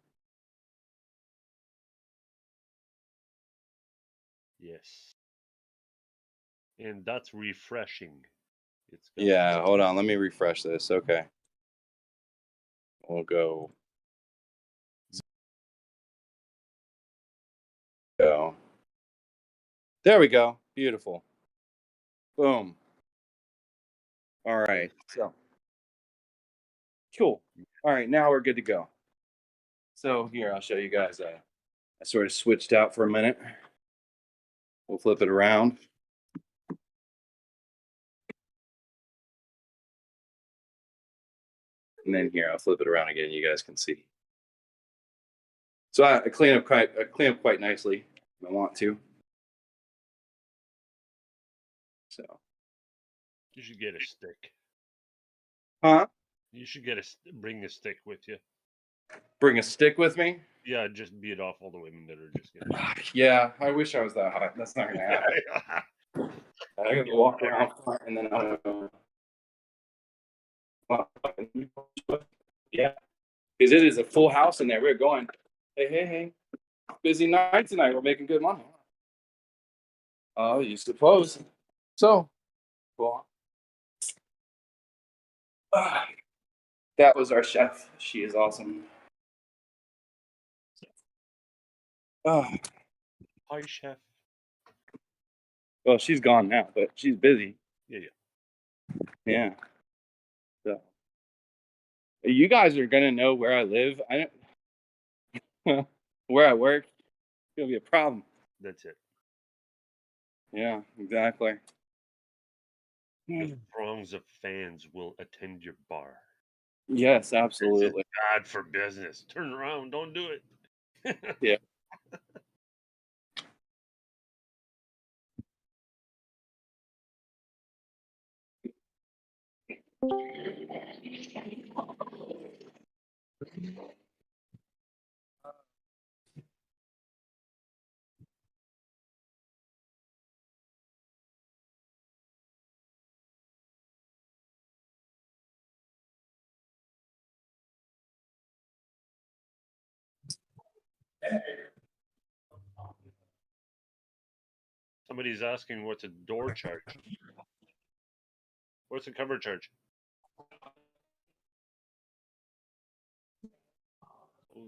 Yes. And that's refreshing. Yeah, hold on. Let me refresh this. Okay. We'll go. There we go. Beautiful. Boom. All right. So. Cool. All right, now we're good to go. So here, I'll show you guys. I sort of switched out for a minute. We'll flip it around. And then here, I'll flip it around again. You guys can see. So I clean up quite nicely. If I want to. So. You should get a stick. Huh? You should bring a stick with you. Bring a stick with me? Yeah, just beat off all the women that are just getting. Yeah, I wish I was that hot. That's not gonna happen. I gotta walk around front and then I'm gonna. Yeah, because it is a full house in there. We're going. Hey. Busy night tonight. We're making good money. Oh, you suppose. So, well, that was our chef. She is awesome. Hi, chef. Well, she's gone now, but she's busy. Yeah. So, you guys are gonna know where I live. I don't. Where I work. It's gonna be a problem. That's it. Yeah, exactly. The throngs of fans will attend your bar. Yes, absolutely. It's bad for business. Turn around. Don't do it. Yeah. Somebody's asking what's a door charge. What's a cover charge?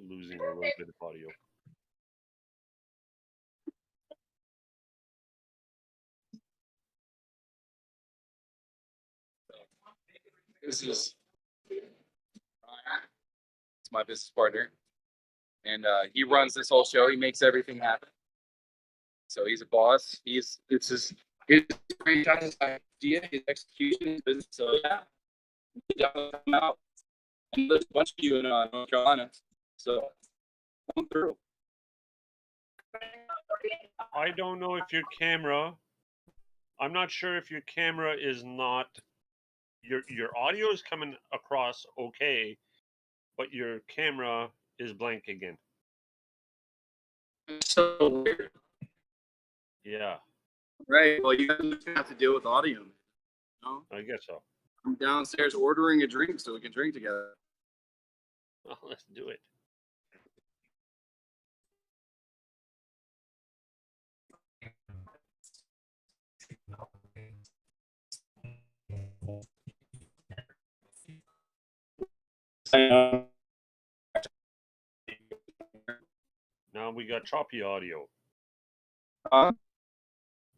Losing a little bit of audio. This is it's my business partner. and he runs this whole show. He makes everything happen. So he's a boss. It's his franchise idea, his execution, his business. So yeah, definitely come out. And there's a bunch of you in North Carolina, so come through. I don't know if your camera. I'm not sure if your camera is not. Your audio is coming across okay, but your camera is blank again. It's so weird. Yeah. Right. Well, you guys have to deal with audio. You know? I guess so. I'm downstairs ordering a drink so we can drink together. Well, let's do it. Now we got choppy audio.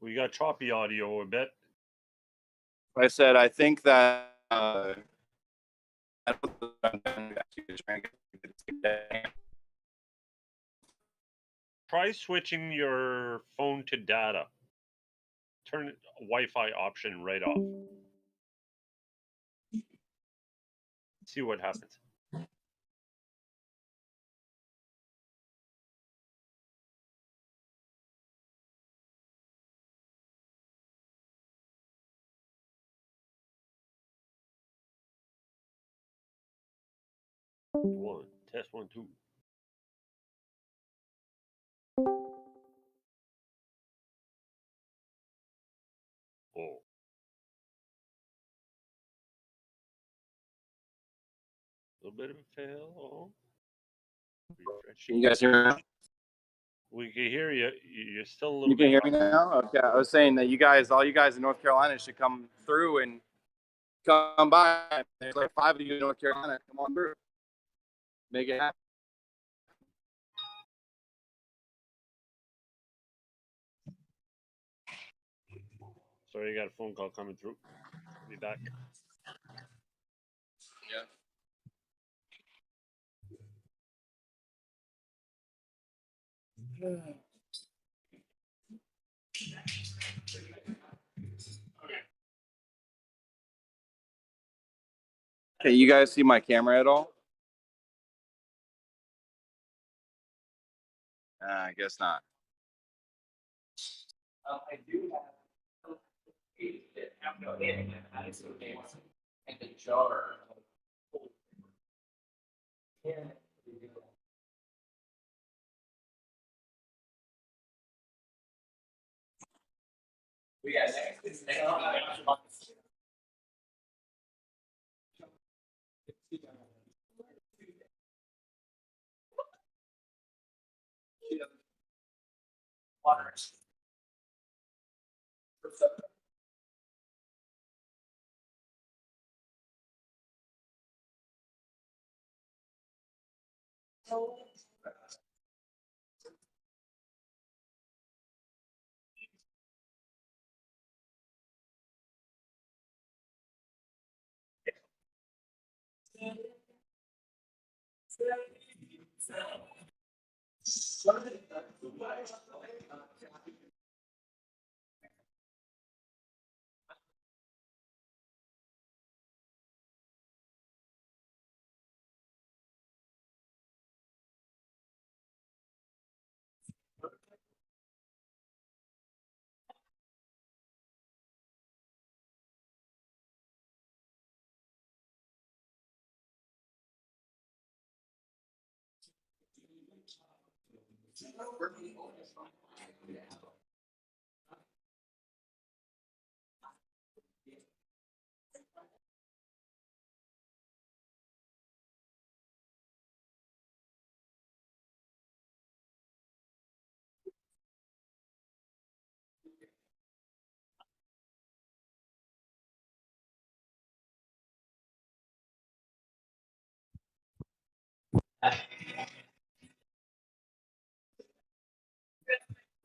We got choppy audio a bit. I said, I think that Try switching your phone to data. Turn Wi-Fi option right off. See what happens. One, test 1, 2. Oh. A little bit of a fail. Oh. Can you guys hear me now? We can hear you. You're still a little You can bit hear me now? Okay. I was saying that all you guys in North Carolina should come through and come by. There's like 5 of you in North Carolina. Come on through. Make it happen. Sorry, you got a phone call coming through. I'll be back. Yeah. Okay, you guys see my camera at all? I guess not. I do have no internet. And the jar.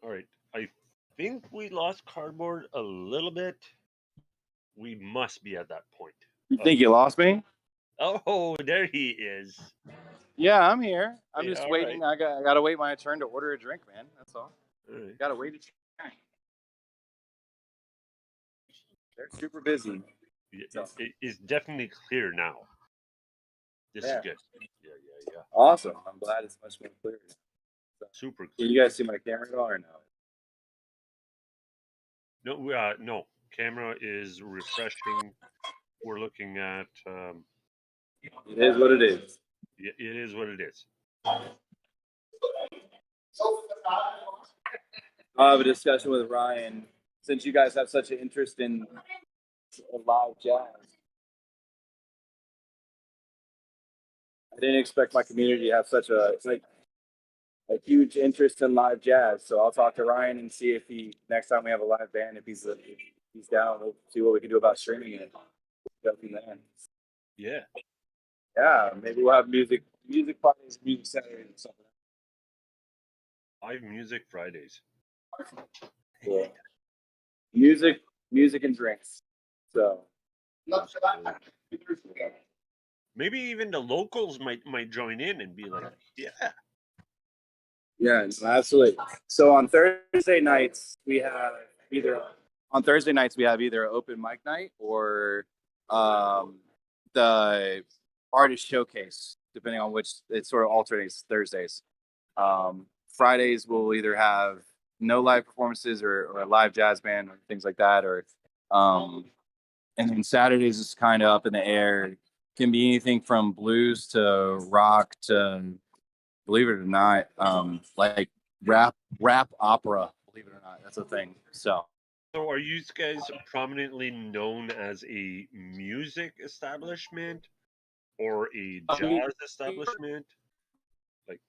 All right. I think we lost Cardboard a little bit. We must be at that point. You think you lost me? Oh, there he is. Yeah, I'm here. I'm Hey, just all waiting. right. I gotta wait my turn to order a drink, man. That's all. All right. Gotta wait. They're super busy. It's definitely clear now. This is Yeah. good. Yeah. Awesome. I'm glad it's much more clear. So, Super can clear. you guys see my camera at all or no? No. Camera is refreshing. We're looking at. It is what it is. It is what it is. I'll have a discussion with Ryan since you guys have such an interest in live jazz. I didn't expect my community to have such a huge interest in live jazz. So I'll talk to Ryan and see if he next time we have a live band, if he's down, we'll see what we can do about streaming it. Go from there. Yeah. Yeah, maybe we'll have music Fridays, music Saturdays, or something. Live music Fridays. Cool. Music and drinks. So maybe even the locals might join in and be like, yeah. Yeah, no, absolutely. So on Thursday nights we have either an open mic night or the artist showcase, depending on which it sort of alternates Thursdays. Fridays we'll either have no live performances or a live jazz band or things like that, or and then Saturdays is kind of up in the air. Can be anything from blues to rock to, believe it or not, like rap opera. Believe it or not, that's a thing. So are you guys prominently known as a music establishment or a jazz establishment? Like,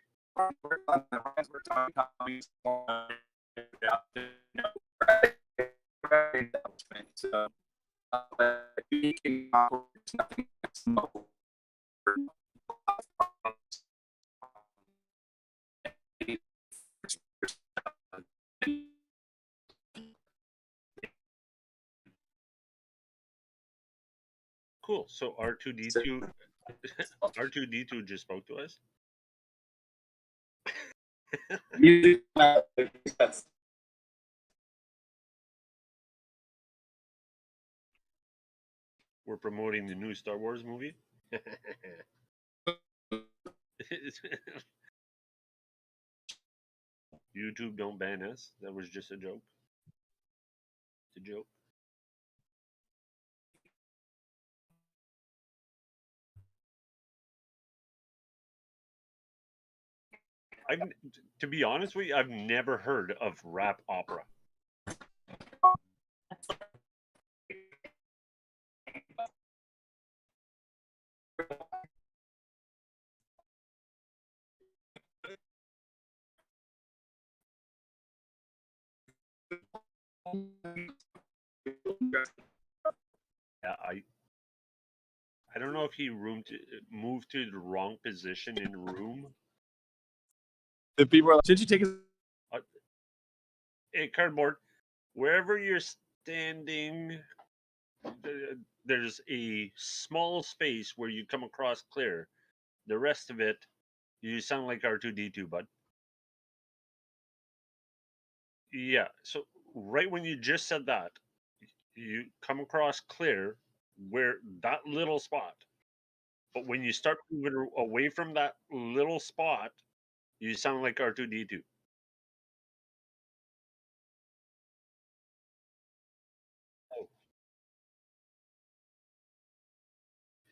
cool. So R2D2 just spoke to us. We're promoting the new Star Wars movie. YouTube, don't ban us. That was just a joke. It's a joke. To be honest with you, I've never heard of rap opera. Yeah, I don't know if he moved to the wrong position in the room. The people are like, should you take it? Hey, Cardboard, wherever you're standing, there's a small space where you come across clear. The rest of it, you sound like R2D2, bud. Yeah, so right when you just said that, you come across clear where that little spot. But when you start moving away from that little spot, you sound like R2D2. Oh.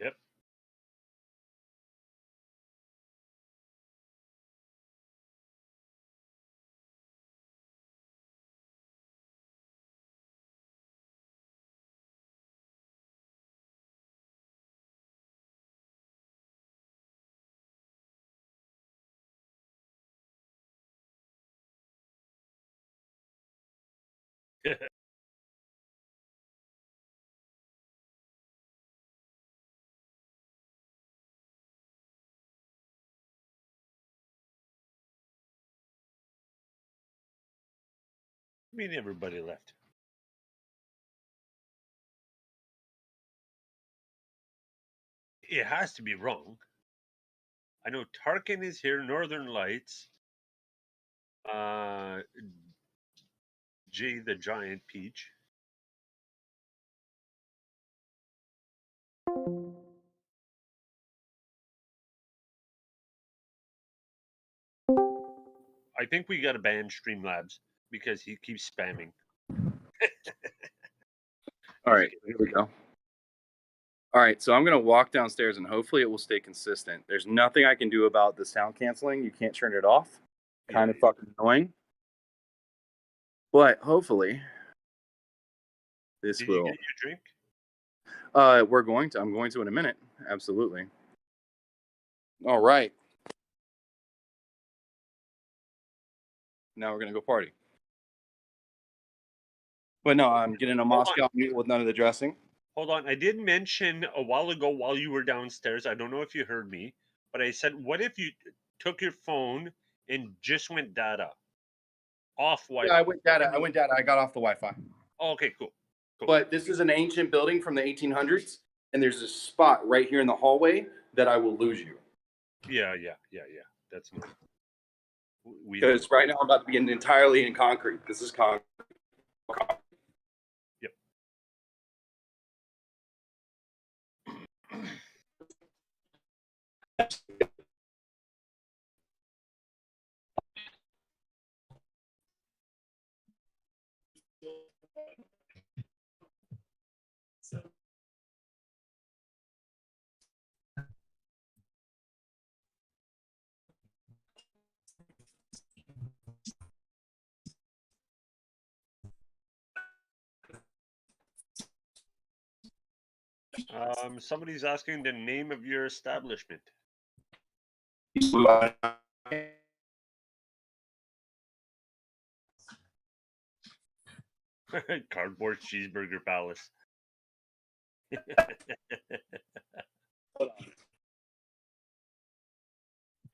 Yep. I mean, everybody left. It has to be wrong. I know Tarkin is here. Northern Lights. Jay the Giant Peach. I think we got to ban Streamlabs because he keeps spamming. All right, here we go. All right, so I'm going to walk downstairs and hopefully it will stay consistent. There's nothing I can do about the sound canceling. You can't turn it off. Kind of fucking annoying. But hopefully this Did will. you get your drink? I'm going to in a minute. Absolutely. All right. Now we're going to go party. But no, I'm getting a Moscow Mule with none of the dressing. Hold on. I did mention a while ago while you were downstairs, I don't know if you heard me, but I said, what if you took your phone and just went data? Off Wi-Fi. Yeah, I went data. I got off the Wi-Fi. Oh, okay, cool. But this is an ancient building from the 1800s, and there's a spot right here in the hallway that I will lose you. Yeah. That's nice. Because right now I'm about to begin entirely in concrete. This is concrete. Yep. Somebody's asking the name of your establishment. Cardboard Cheeseburger Palace.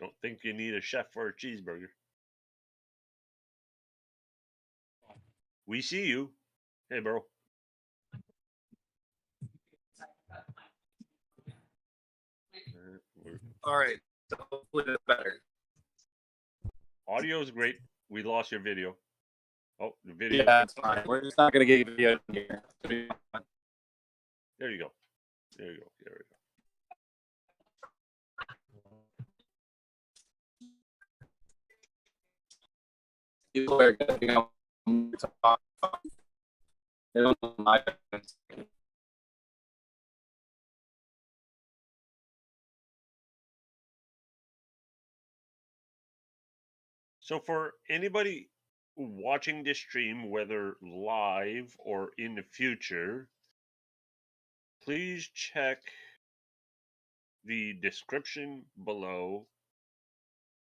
Don't think you need a chef for a cheeseburger. We see you. Hey, bro. All right. So hopefully that's better. Audio is great. We lost your video. Oh, the video. Yeah, that's fine. We're just not going to get you video here. There you go. There we go. So for anybody watching this stream, whether live or in the future, please check the description below.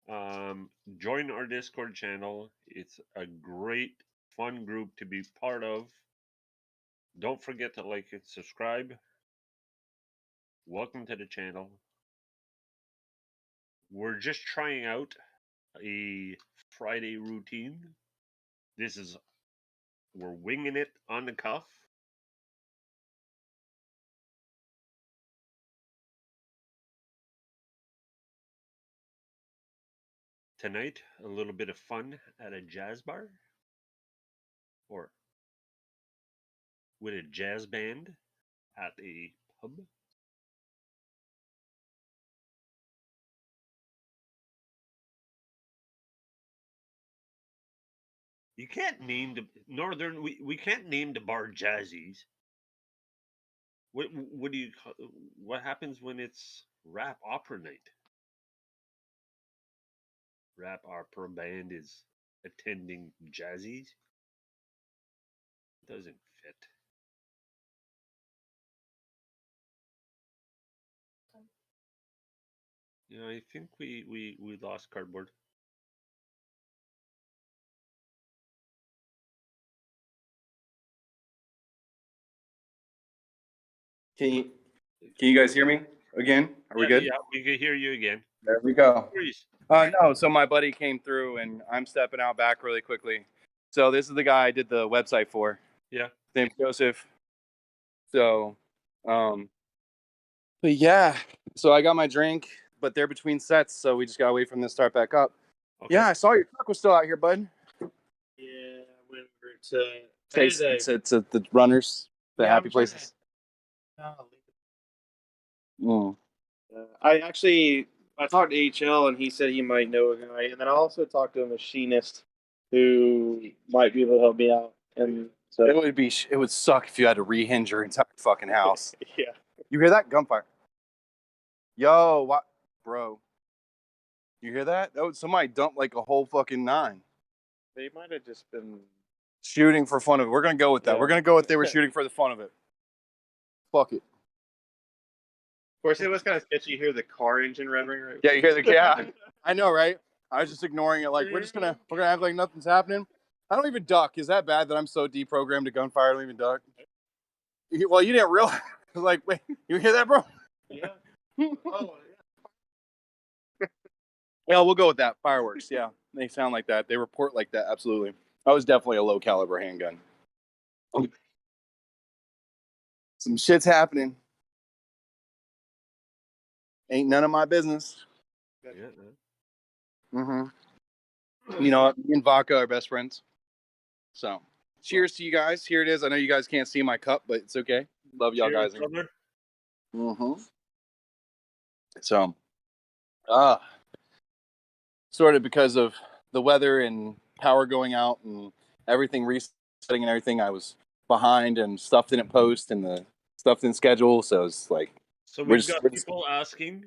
Join our Discord channel. It's a great, fun group to be part of. Don't forget to like and subscribe. Welcome to the channel. We're just trying out a Friday routine. We're winging it on the cuff. Tonight, a little bit of fun at a jazz bar or with a jazz band at a pub. You can't name the Northern. We can't name the bar Jazzies. What happens when it's rap opera night? Rap opera band is attending Jazzies. Doesn't fit. I think we lost Cardboard. Can you guys hear me again? Are we good? Yeah, we can hear you again. There we go. Please. No, so my buddy came through and I'm stepping out back really quickly. So this is the guy I did the website for. Yeah. His name's Joseph. So, but yeah, so I got my drink. but they're between sets, so we just gotta wait for them to start back up. Okay. Yeah, I saw your truck was still out here, bud. Yeah, I went over to. It's the runners, the happy places. I talked to HL and he said he might know a guy, and then I also talked to a machinist who might be able to help me out. And so it would suck if you had to rehinge your entire fucking house. yeah. You hear that gunfire? Yo, what, bro? You hear that? Somebody dumped like a whole fucking 9. They might have just been shooting for fun of it. We're gonna go with that. Yeah. We're gonna go with they were shooting for the fun of it. Fuck it. Of course, it was kind of sketchy. You hear the car engine revving, right? Yeah, you hear the yeah. I know, right? I was just ignoring it. Like we're gonna act like nothing's happening. I don't even duck. Is that bad that I'm so deprogrammed to gunfire? I don't even duck. Well, you didn't realize. Like, wait, you hear that, bro? Yeah. Oh, yeah. Well, we'll go with that. Fireworks. Yeah, they sound like that. They report like that. Absolutely. That was definitely a low caliber handgun. Some shit's happening. Ain't none of my business. Yeah. Mm-hmm. You know, me and Vodka are best friends. So, cheers to you guys. Here it is. I know you guys can't see my cup, but it's okay. Love y'all Cheers, guys. brother. Mm-hmm. So, sort of because of the weather and power going out and everything resetting and everything, I was behind and stuff didn't post and the stuff didn't schedule. So it's like, So we've got people asking.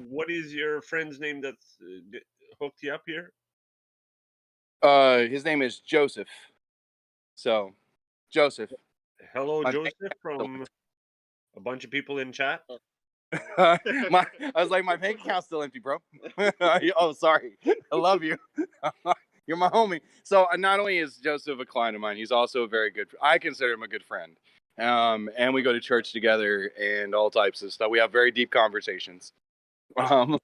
What is your friend's name that's hooked you up here? His name is Joseph. So, Joseph. Hello, Joseph, from a bunch of people in chat. I was like, my bank account's still empty, bro. Oh, sorry. I love you. You're my homie. So not only is Joseph a client of mine, he's also a very good. I consider him a good friend. And we go to church together and all types of stuff. We have very deep conversations. But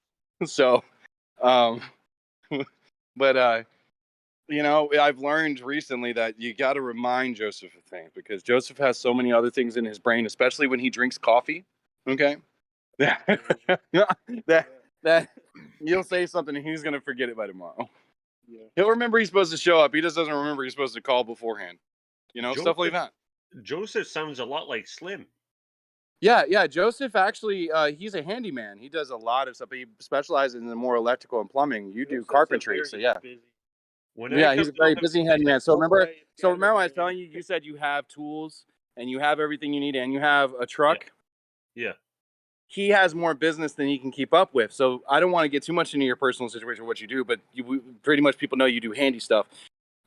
you know, I've learned recently that you got to remind Joseph of things because Joseph has so many other things in his brain, especially when he drinks coffee. Okay. that you'll say something and he's gonna forget it by tomorrow. Yeah. He'll remember he's supposed to show up. He just doesn't remember he's supposed to call beforehand. You know, stuff like that. Joseph sounds a lot like Slim. Yeah. Joseph actually, he's a handyman. He does a lot of stuff. He specializes in the more electrical and plumbing. You do carpentry, so yeah. He's a very busy handyman. So remember when I was telling you, you said you have tools and you have everything you need and you have a truck. Yeah. He has more business than he can keep up with. So I don't want to get too much into your personal situation, what you do, but pretty much people know you do handy stuff.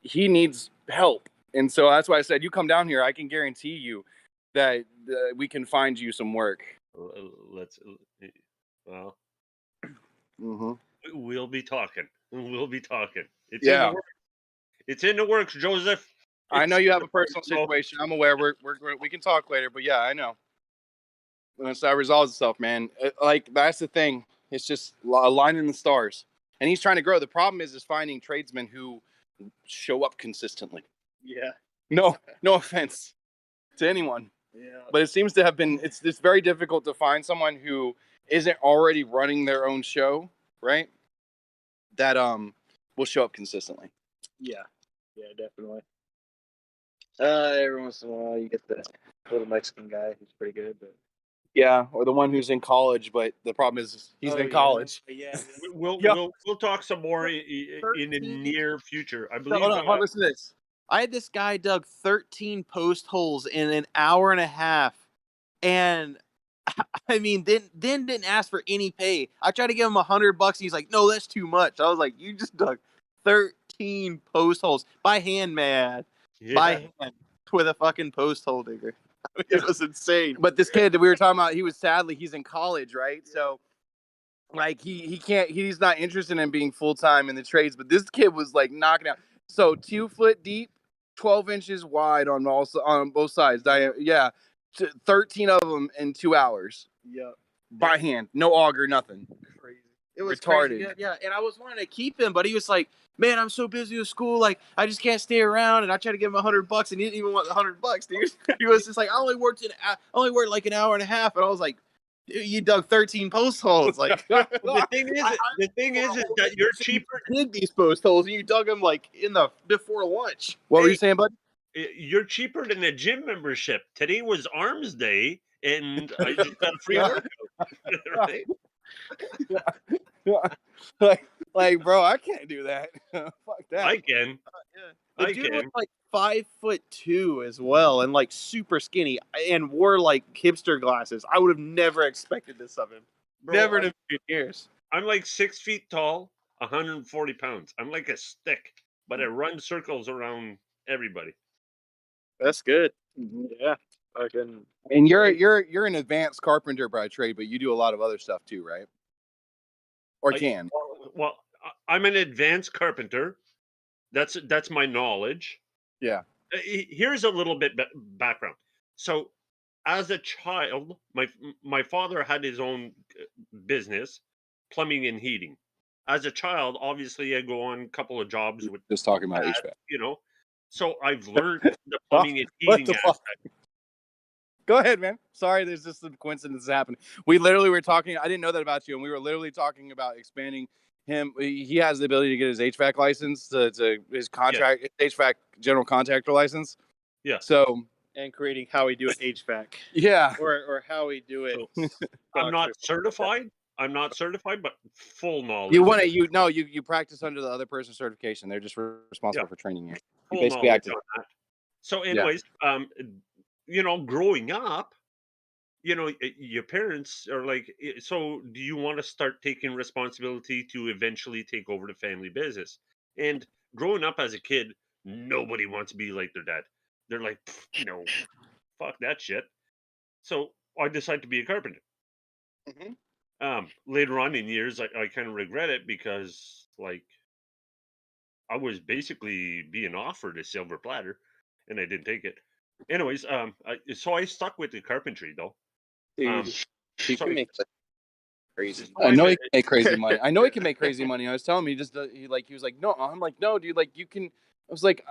He needs help. And so that's why I said, you come down here, I can guarantee you that we can find you some work. We'll be talking. It's in the works, Joseph. I know you have a personal situation. I'm aware. We can talk later, but yeah, I know. Once that resolves itself, man. Like that's the thing. It's just aligning the stars. And he's trying to grow. The problem is finding tradesmen who show up consistently. Yeah. No offense to anyone. Yeah. But it seems to have been. It's very difficult to find someone who isn't already running their own show, right? That will show up consistently. Yeah, definitely. Every once in a while you get the little Mexican guy who's pretty good, but yeah, or the one who's in college, but the problem is he's in college. Yeah. We'll talk some more in the near future. I believe. Hold on, listen to this. I had this guy dug 13 post holes in an hour and a half, and I mean, then didn't ask for any pay. I tried to give him $100. He's like, "No, that's too much." I was like, "You just dug 13 post holes by hand, man, by hand with a fucking post hole digger." It was insane. But this kid that we were talking about, he's in college, right? Yeah. So, like, he's not interested in being full time in the trades. But this kid was like knocking out. So 2 foot deep, 12 inches wide on both sides. 13 of them in 2 hours. Yeah. By hand, no auger, nothing. Crazy. It was retarded. Crazy. Yeah, and I was wanting to keep him, but he was like, "Man, I'm so busy with school, like I just can't stay around." And I tried to give him $100, and he didn't even want the $100, dude. He was just like, "I only worked like an hour and a half," and I was like, You dug 13 post holes. Like The thing is that you're cheaper. Dig these post holes, and you dug them like before lunch. What were you saying, bud? You're cheaper than a gym membership. Today was Arms Day, and I just got a free workout. Right? like, bro, I can't do that. Fuck that. I can. The dude was like 5'2" as well, and like super skinny, and wore like hipster glasses. I would have never expected this of him. Bro, Never in a million years. I'm like 6 feet tall, 140 pounds. I'm like a stick, but I run circles around everybody. That's good. Yeah, I can. And you're an advanced carpenter by trade, but you do a lot of other stuff too, right? Or can? Well, I'm an advanced carpenter. That's my knowledge. Yeah. Here's a little bit background. So, as a child, my father had his own business, plumbing and heating. As a child, obviously, I go on a couple of jobs with just talking about HVAC. You know, so I've learned the plumbing and heating aspect. Go ahead, man. Sorry, there's just some coincidences happening. We literally were talking. I didn't know that about you, and we were literally talking about expanding him. He has the ability to get his HVAC license, to his contract, HVAC general contractor license. Yeah. So and creating how we do it HVAC. Yeah. Or how we do it. So, I'm not certified. I'm not certified, but full knowledge. You practice under the other person's certification. They're just responsible for training you. You basically act on that. So, anyways, growing up, your parents are like, so do you want to start taking responsibility to eventually take over the family business? And growing up as a kid, nobody wants to be like their dad. They're like, fuck that shit. So I decided to be a carpenter. Mm-hmm. Later on in years, I kind of regret it because, like, I was basically being offered a silver platter, and I didn't take it. Anyways, so I stuck with the carpentry though. Dude, he can make crazy. I know he can make crazy money. I know he can make crazy money. I was telling him, he was like, no. I'm like, no, dude. Like, you can. I was like,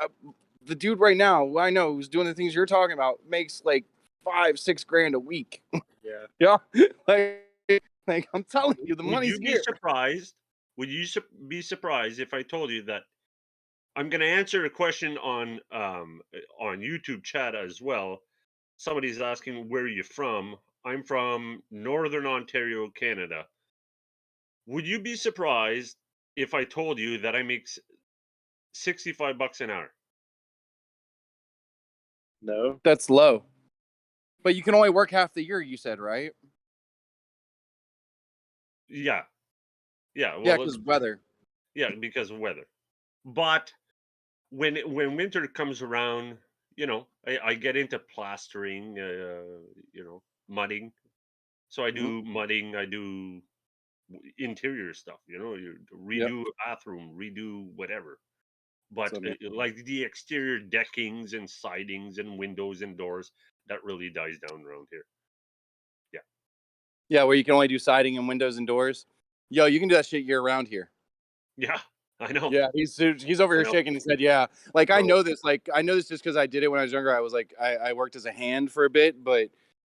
the dude right now, who I know, who's doing the things you're talking about, makes like $5-6 grand a week. Yeah. Like I'm telling you, the money's here. Would you be surprised if I told you that I'm going to answer a question on YouTube chat as well? Somebody's asking, where are you from? I'm from Northern Ontario, Canada. Would you be surprised if I told you that I make $65 an hour? No. That's low. But you can only work half the year, you said, right? Yeah. Yeah. Well, because weather. Yeah, because of weather. But when winter comes around, I get into plastering, mudding. So I do mudding, I do interior stuff, you redo a bathroom, redo whatever. But like the exterior deckings and sidings and windows and doors, that really dies down around here. Yeah. Yeah, where you can only do siding and windows and doors. Yo, you can do that shit year round here. Yeah, I know. Yeah, he's over here shaking his head. Yeah, like I know this. Like I know this just because I did it when I was younger. I was like, I worked as a hand for a bit, but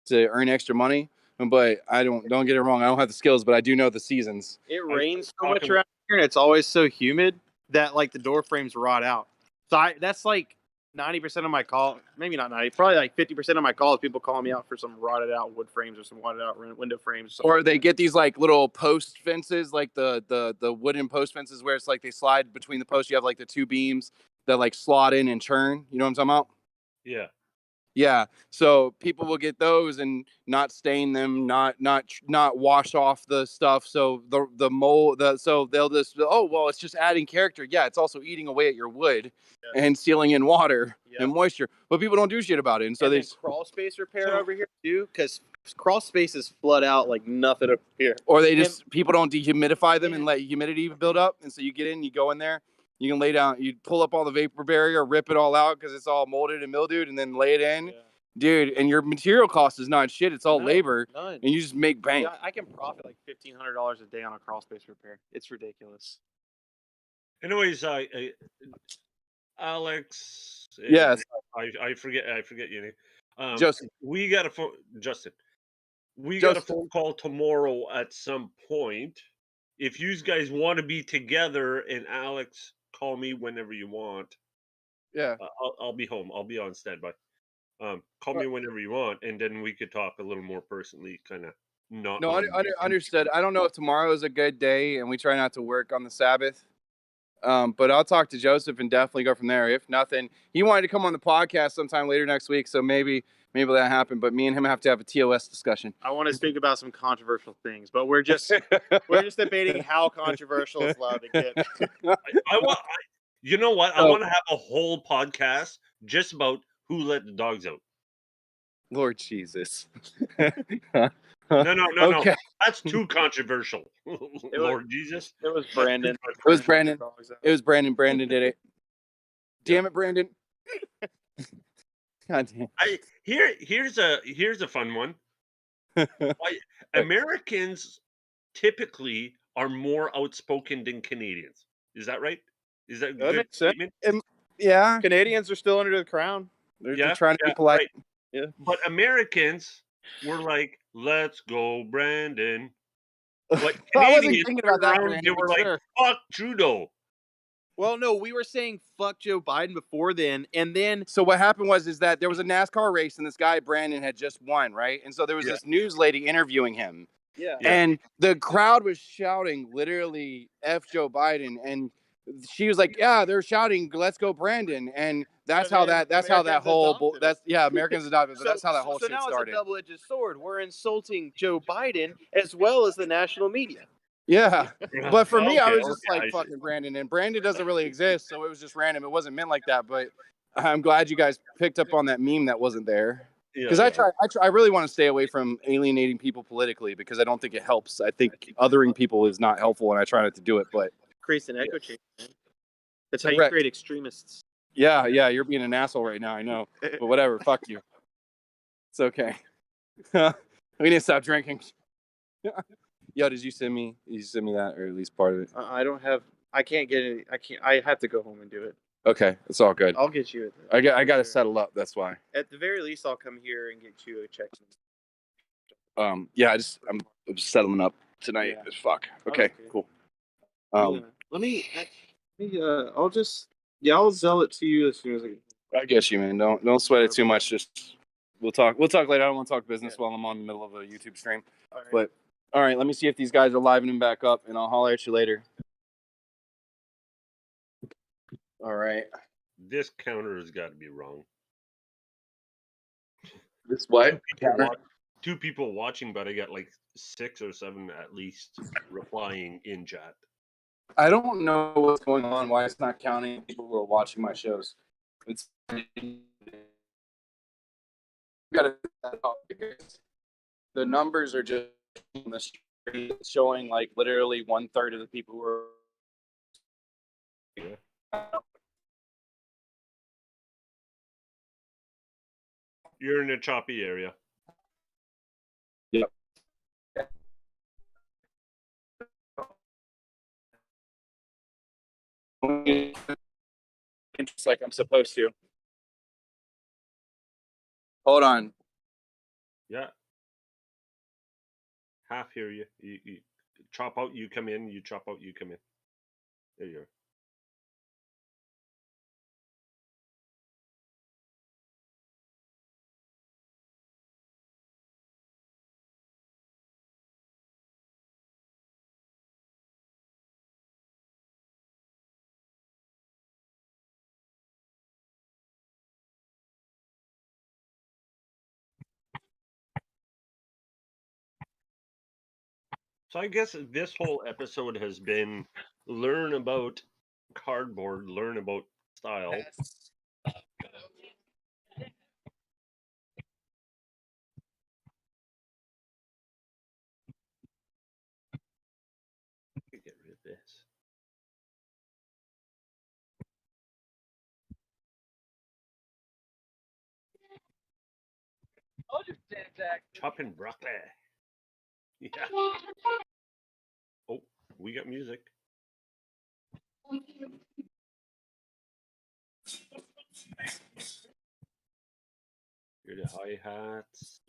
to earn extra money. But I don't get it wrong. I don't have the skills, but I do know the seasons. It rains so much around here, and it's always so humid that like the door frames rot out. So that's like 90% of my call, maybe not 90, probably like 50% of my calls, people calling me out for some rotted out wood frames or some rotted out window frames. Or they get these like little post fences, like the wooden post fences where it's like they slide between the posts. You have like the two beams that like slot in and turn. You know what I'm talking about? Yeah. Yeah. So people will get those and not stain them, not wash off the stuff. So the mold, so they'll just, it's just adding character. Yeah. It's also eating away at your wood and sealing in water and moisture, but people don't do shit about it. And so they crawl space repair over here too, because crawl spaces flood out like nothing up here. Or people don't dehumidify them and let humidity build up. And so you get in, you go in there. You can lay down, you pull up all the vapor barrier, rip it all out because it's all molded and mildewed, and then lay it in. Yeah. Dude, and your material cost is not shit. It's all labor, and you just make bank. Yeah, I can profit like $1,500 a day on a crawl space repair. It's ridiculous. Anyways, Alex. Yes. I forget your name. Justin. We got a phone. Justin. we got a phone call tomorrow at some point. If you guys want to be together, and Alex, call me whenever you want. Yeah, I'll be home. I'll be on standby. Call me whenever you want, and then we could talk a little more personally, kind of not. No, understood. I don't know if tomorrow is a good day, and we try not to work on the Sabbath. But I'll talk to Joseph and definitely go from there. If nothing, he wanted to come on the podcast sometime later next week, so maybe that happened. But me and him have to have a TOS discussion. I want to speak about some controversial things, but we're just debating how controversial it's allowed to get. You know what? I want to have a whole podcast just about who let the dogs out. Lord Jesus. No. Okay. That's too controversial. Lord Jesus. It was Brandon. It was Brandon. Brandon did it. Damn it, Brandon. God damn. Here's a fun one. Americans typically are more outspoken than Canadians. Is that right? Is that a good statement? Yeah. Canadians are still under the crown. They're trying to be polite. Right. Yeah. But Americans were like, "Let's go, Brandon." But I wasn't Canadians thinking about that, Brandon, they were like, "Fuck Trudeau." Well, no, we were saying fuck Joe Biden before then, and then so what happened was that there was a NASCAR race, and this guy Brandon had just won, right? And so there was this news lady interviewing him. Yeah. And the crowd was shouting literally F Joe Biden, and she was like, "Yeah, they're shouting, let's go, Brandon." And that's how that whole Americans adopted. So that's how that whole shit started. So now it's a double-edged sword. We're insulting Joe Biden as well as the national media. Yeah, but for me, I was just like fucking Brandon, and Brandon doesn't really exist, so it was just random. It wasn't meant like that, but I'm glad you guys picked up on that meme that wasn't there. Because I really want to stay away from alienating people politically because I don't think it helps. I think othering people is not helpful, and I try not to do it. But creates an echo chamber. That's how you create extremists. Yeah, you're being an asshole right now. I know, but whatever. Fuck you. It's okay. We need to stop drinking. Yo, did you send me that, or at least part of it? I can't get it. I have to go home and do it. Okay, it's all good. I'll get you it. I got to settle up. That's why. At the very least, I'll come here and get you a check. I'm just settling up tonight. Yeah. Fuck. Okay, cool. I'll sell it to you as soon as I get. I guess you, man. Don't sweat it too much. Just we'll talk later. I don't want to talk business while I'm on the middle of a YouTube stream. All right. But all right, let me see if these guys are livening back up, and I'll holler at you later. All right. This counter has got to be wrong. This what? Two people watching, but I got like 6 or 7 at least replying in chat. I don't know what's going on, why it's not counting people who are watching my shows. It's got the numbers are just on the street showing like literally 1/3 of the people who are. Yeah. You're in a choppy area. Yep. Just like I'm supposed to. Hold on. Yeah. Half hear you. You chop out, you come in. You chop out, you come in. There you are. So I guess this whole episode has been learn about cardboard, learn about style. Get rid of this. Chopping broccoli. Yeah. Oh, we got music. Here are the hi-hats.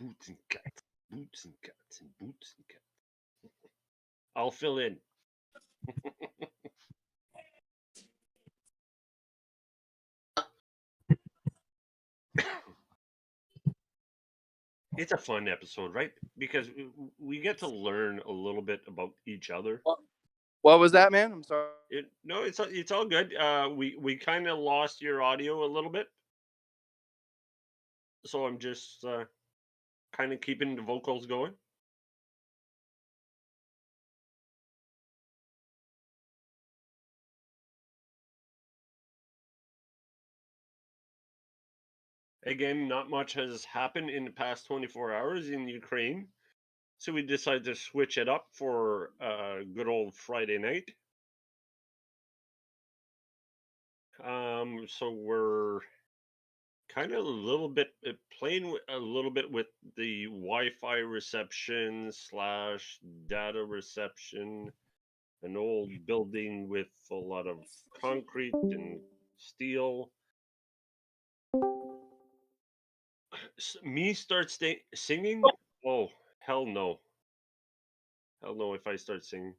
boots and cats, boots and cats, and boots and cats. I'll fill in. It's a fun episode, right? Because we get to learn a little bit about each other. What was that, man? I'm sorry. It's all good. We kind of lost your audio a little bit, so I'm just kind of keeping the vocals going. Again, not much has happened in the past 24 hours in Ukraine, so we decided to switch it up for a good old Friday night. So we're kind of a little bit playing a little bit with the Wi-Fi reception / data reception. An old building with a lot of concrete and steel. Me start singing? Oh, hell no. Hell no if I start singing.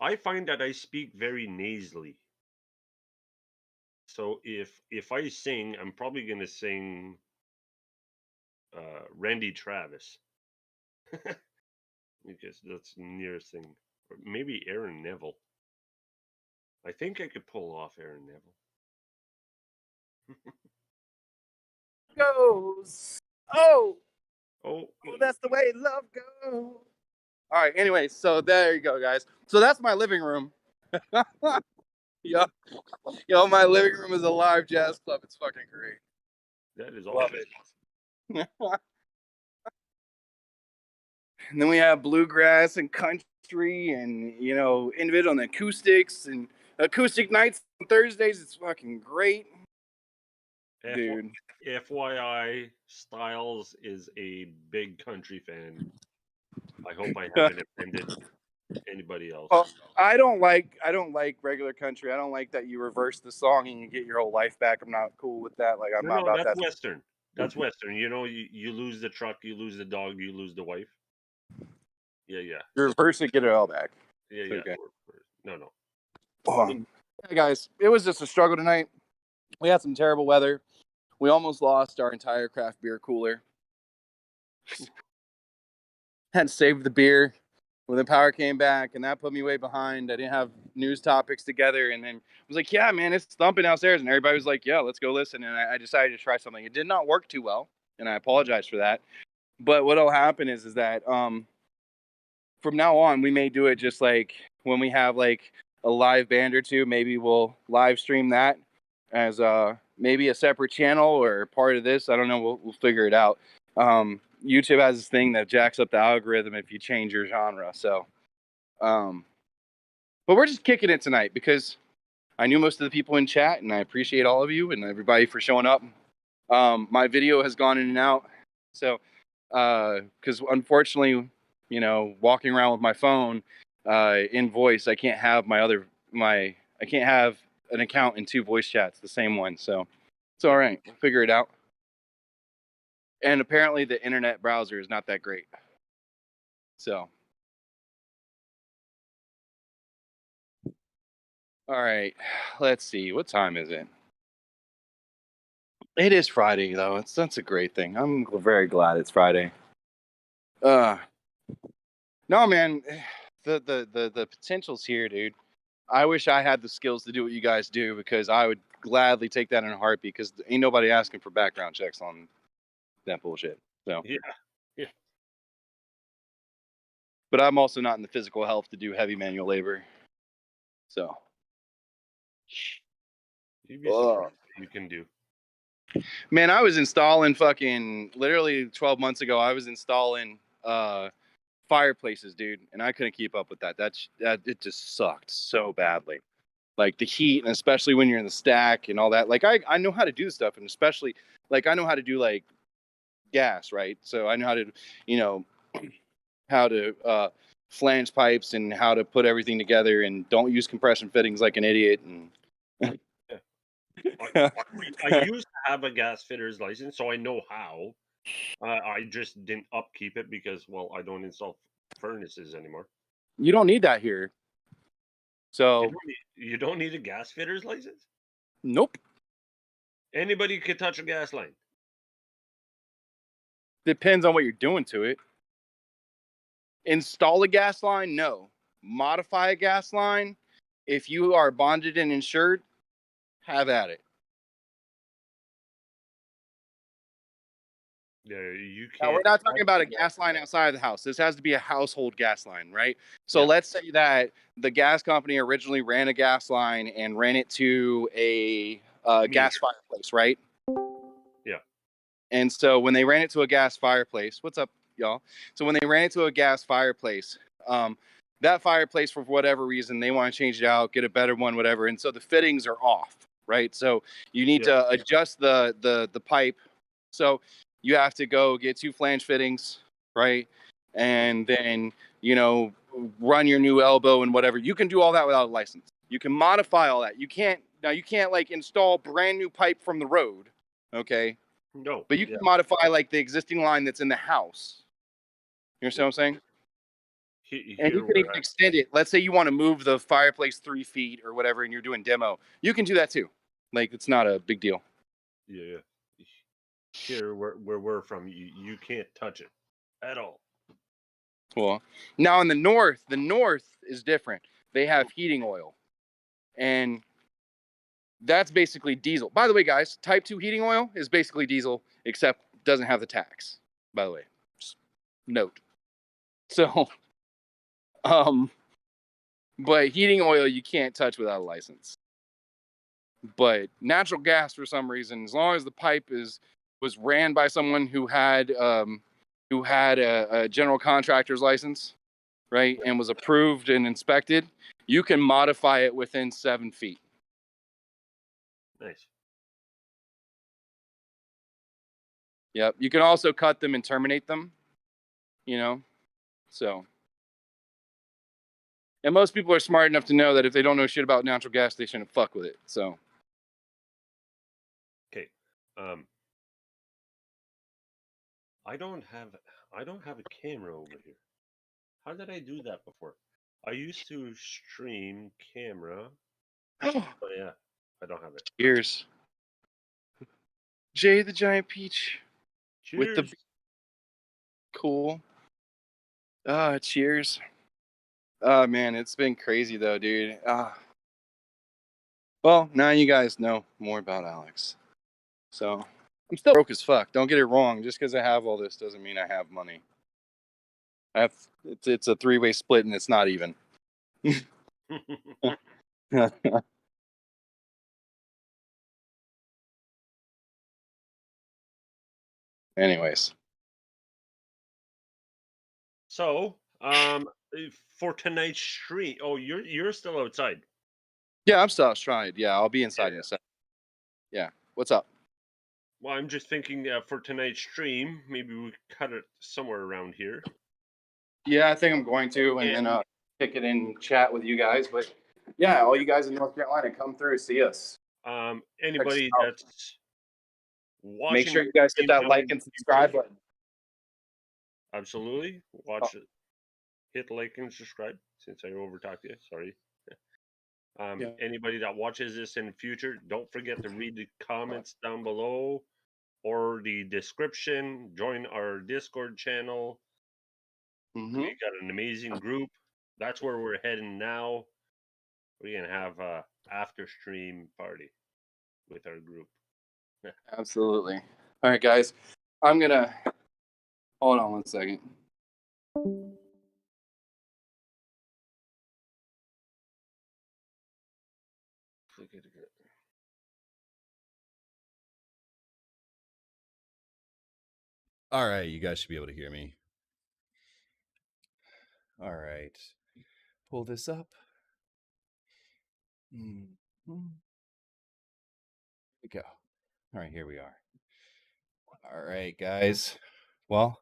I find that I speak very nasally. So if I sing, I'm probably going to sing Randy Travis. Because that's the nearest thing. Or maybe Aaron Neville. I think I could pull off Aaron Neville. Goes. Oh, that's the way love goes. All right. Anyway, so there you go, guys. So that's my living room. Yo, my living room is a live jazz club. It's fucking great. That is Love it. And then we have bluegrass and country and, individual and acoustics and acoustic nights on Thursdays. It's fucking great. Dude. FYI, Styles is a big country fan. I hope I haven't offended anybody else. Well, I don't like regular country. I don't like that you reverse the song and you get your whole life back. I'm not cool with that. Like I'm not about that's that. Western. That's Western. You lose the truck, you lose the dog, you lose the wife. Yeah. You reverse it, get it all back. Yeah. Okay. No. Hey guys, it was just a struggle tonight. We had some terrible weather. We almost lost our entire craft beer cooler. Had to save the beer when the power came back, and that put me way behind. I didn't have news topics together, and then I was like, yeah, man, it's thumping downstairs. And everybody was like, yeah, let's go listen. And I decided to try something. It did not work too well, and I apologize for that. But what'll happen is that from now on, we may do it just like when we have like a live band or two. Maybe we'll live stream that as maybe a separate channel or part of this. I don't know. We'll figure it out. YouTube has this thing that jacks up the algorithm if you change your genre. So, but we're just kicking it tonight because I knew most of the people in chat, and I appreciate all of you and everybody for showing up. My video has gone in and out. So, because unfortunately, walking around with my phone in voice, I can't have I can't have an account in 2 voice chats, the same one. So it's all right. We'll figure it out. And apparently the internet browser is not that great. So. All right. Let's see. What time is it? It is Friday, though. That's a great thing. I'm very glad it's Friday. No, man. The potential's here, dude. I wish I had the skills to do what you guys do, because I would gladly take that in a heartbeat, because ain't nobody asking for background checks on that bullshit. So yeah. But I'm also not in the physical health to do heavy manual labor. So You'd be surprised what you can do. Man, I was installing fucking literally 12 months ago. I was installing fireplaces, dude, and I couldn't keep up with that. That it just sucked so badly. Like the heat, and especially when you're in the stack and all that. Like I know how to do stuff, and especially like I know how to do like gas, right? So I know how to, how to flange pipes and how to put everything together, and don't use compression fittings like an idiot. And I used to have a gas fitter's license, so I know how. I just didn't upkeep it because, well, I don't install furnaces anymore. You don't need that here. So you don't need a gas fitter's license? Nope. Anybody could touch a gas line. Depends on what you're doing to it. Install a gas line? No. Modify a gas line? If you are bonded and insured, have at it. Yeah, you can't. Now, we're not talking about a gas line outside of the house. This has to be a household gas line, right? So let's say that the gas company originally ran a gas line and ran it to a gas fireplace, right? Yeah. And so when they ran it to a gas fireplace, what's up, y'all? So when they ran it to a gas fireplace, that fireplace, for whatever reason, they want to change it out, get a better one, whatever. And so the fittings are off, right? So you need to adjust the pipe. So you have to go get 2 flange fittings, right? And then, run your new elbow and whatever. You can do all that without a license. You can modify all that. You can't like install brand new pipe from the road, okay? No. But you can modify like the existing line that's in the house. You understand what I'm saying? And you can even extend it. Let's say you want to move the fireplace 3 feet or whatever, and you're doing demo. You can do that too. Like, it's not a big deal. Yeah. Here, where we're from, you can't touch it at all. Well, now in the north is different. They have heating oil, and that's basically diesel. By the way, guys, type 2 heating oil is basically diesel, except doesn't have the tax, by the way. Just note. So, but heating oil you can't touch without a license. But natural gas, for some reason, as long as the pipe was ran by someone who had a general contractor's license, right, and was approved and inspected, you can modify it within 7 feet. Nice. Yep. You can also cut them and terminate them, so. And most people are smart enough to know that if they don't know shit about natural gas, they shouldn't fuck with it, so. Okay. I don't have a camera over here. How did I do that before? I used to stream camera. Oh yeah, I don't have it. Cheers. Jay the Giant Peach. Cheers. With the cool. Cheers. Oh man, it's been crazy though, dude. Well, now you guys know more about Alex. So I'm still broke as fuck. Don't get it wrong. Just because I have all this doesn't mean I have money. It's a 3-way split and it's not even. Anyways. So, for tonight's stream, you're still outside. Yeah, I'm still outside. Yeah, I'll be inside in a second. Yeah. What's up? Well, I'm just thinking for tonight's stream, maybe we cut it somewhere around here. Yeah, I think I'm going to, and then pick it in chat with you guys. But yeah, all you guys in North Carolina, come through, see us. Anybody that's watching, make sure you guys hit that like and subscribe button. Absolutely, watch it. Hit like and subscribe. Since I overtalked you, sorry. Anybody that watches this in the future, don't forget to read the comments down below or the description. Join our Discord channel. Mm-hmm. We got an amazing group. That's where we're heading now. We're gonna have a after stream party with our group. Absolutely. All right, guys. I'm gonna hold on one second. All right, you guys should be able to hear me. All right. Pull this up. Here we go. All right, here we are. All right, guys. Well,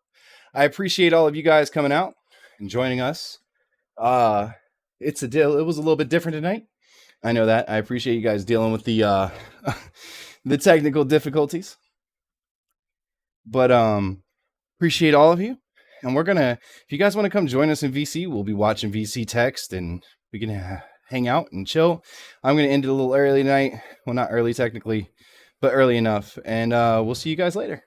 I appreciate all of you guys coming out and joining us. It was a little bit different tonight. I know that. I appreciate you guys dealing with the the technical difficulties. But appreciate all of you. And we're gonna, if you guys want to come join us in VC, we'll be watching VC Text and we can hang out and chill. I'm gonna end it a little early tonight. Well, not early technically, but early enough. And we'll see you guys later.